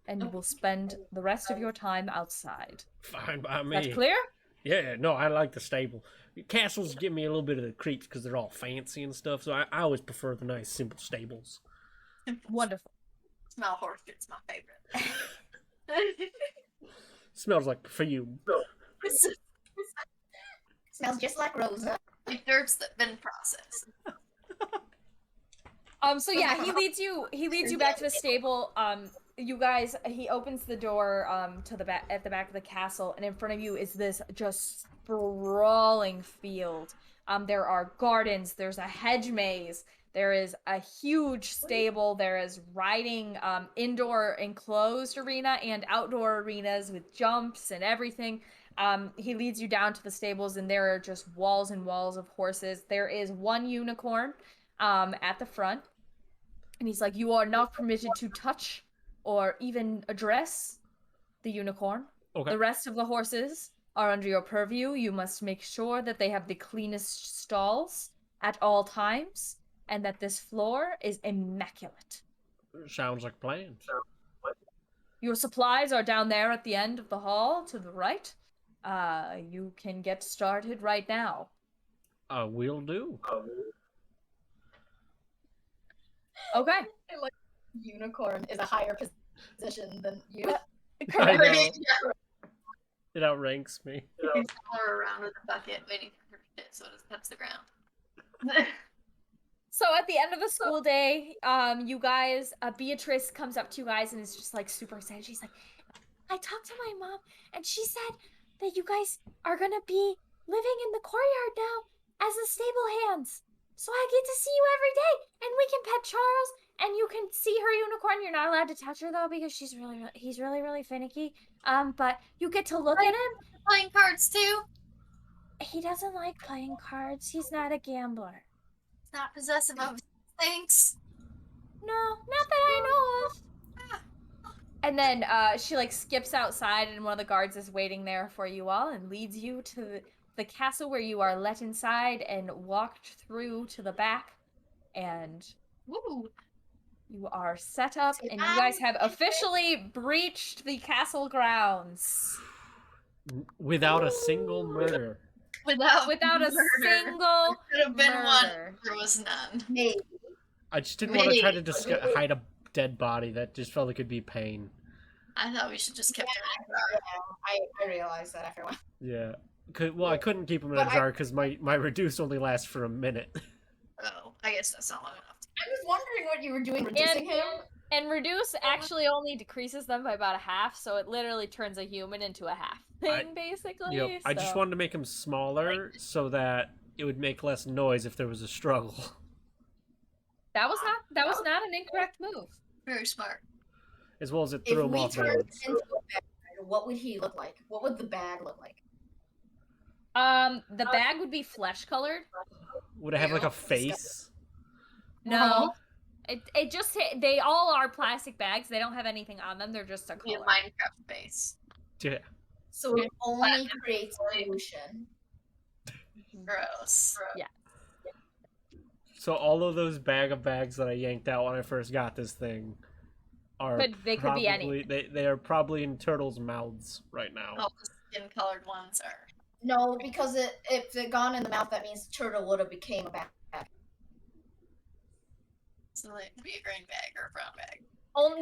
and you will spend the rest of your time outside. Fine by me. That's clear? Yeah, no, I like the stable. Castles give me a little bit of the creeps because they're all fancy and stuff, so I always prefer the nice, simple stables. Wonderful. Smell horse shit's my favorite. Smells like perfume. Smells just like Rosa. Like dirt's that been processed. So yeah, he leads you back to the stable. You guys, he opens the door to the back at the back of the castle, and in front of you is this just sprawling field. There are gardens, there's a hedge maze, there is a huge stable, there is riding, indoor enclosed arena and outdoor arenas with jumps and everything. He leads you down to the stables, and there are just walls and walls of horses. There is one unicorn at the front, and he's like, you are not permitted to touch or even address the unicorn. Okay. The rest of the horses are under your purview. You must make sure that they have the cleanest stalls at all times, and that this floor is immaculate. Sounds like a plan. Your supplies are down there at the end of the hall to the right. You can get started right now. Will do. Okay. Unicorn is a higher position than you. I know. Yeah. It outranks me. He's somewhere around with a bucket waiting for her shit so it doesn't touch the ground. So at the end of the school day, you guys, Beatrice comes up to you guys and is just like super excited. She's like, I talked to my mom and she said that you guys are gonna be living in the courtyard now as the stable hands. So I get to see you every day, and we can pet Charles, and you can see her unicorn. You're not allowed to touch her though because he's really finicky. But you get to look at him. Playing cards too. He doesn't like playing cards. He's not a gambler. It's not possessive of things. No, not that I know of. And then she like skips outside, and one of the guards is waiting there for you all and leads you to the castle where you are let inside and walked through to the back, and Woo. you are set up, and you guys have officially breached the castle grounds Without a single murder. Without without a murder. single Could have been one. murder. There was none. Maybe. I just didn't want to try to hide a dead body. That just felt like it'd be pain. I thought we should just keep it in the Yeah, jar. I realized that after a while. Yeah. I couldn't keep them in But a jar because my reduce only lasts for a minute. Oh, I guess that's not long enough. I was wondering what you were doing reducing him. And reduce actually only decreases them by about a half, so it literally turns a human into a half thing, basically. Yep. I just so- wanted to make him smaller so that it would make less noise if there was a struggle. That was not an incorrect move. Very smart. As well as it If threw him we off turned balance. into a bag, what would he look like? What would the bag look like? The bag would be flesh colored. Would it have like a face? No. It just they all are plastic bags. They don't have anything on them. They're just a Be a color. Minecraft base. Yeah. So it only creates pollution. Gross. So all of those bag of bags that I yanked out when I first got this thing are They could be anything. They are probably in turtles' mouths right now. All the skin-colored ones are. No, because if it gone in the mouth, that means the turtle would have became a bag. So it could be a green bag or a brown bag. Oh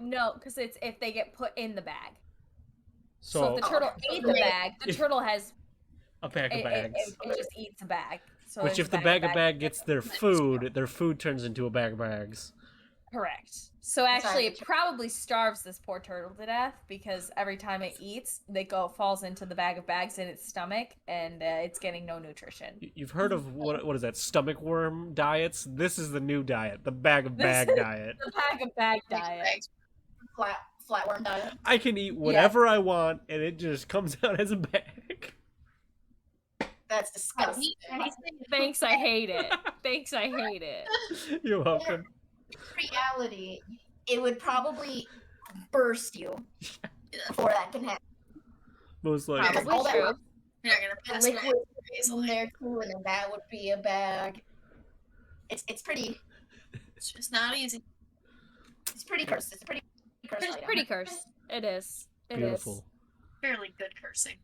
no, because it's if they get put in the bag. So if the turtle ate the bag, the turtle has a bag of bags. it just eats a bag. So Which, there's if the bag of bag gets their food turns into a bag of bags. Correct. So actually, it probably starves this poor turtle to death because every time it eats, falls into the bag of bags in its stomach, and it's getting no nutrition. You've heard of what is that, stomach worm diets? This is the new diet, the bag of This bag is diet. The bag of bag diet. Flatworm diet. I can eat whatever I want, and it just comes out as a bag. That's disgusting. Thanks, I hate it. Thanks, I hate it. You're welcome. In reality, it would probably burst you before that can happen. Most likely. Probably All that true. You're not gonna pass liquid away. in there too, and then that would be a bag. It's pretty. It's just not easy. It's pretty cursed. It's a pretty cursed. It's item. pretty cursed. It is. It Beautiful. is. Fairly good cursing.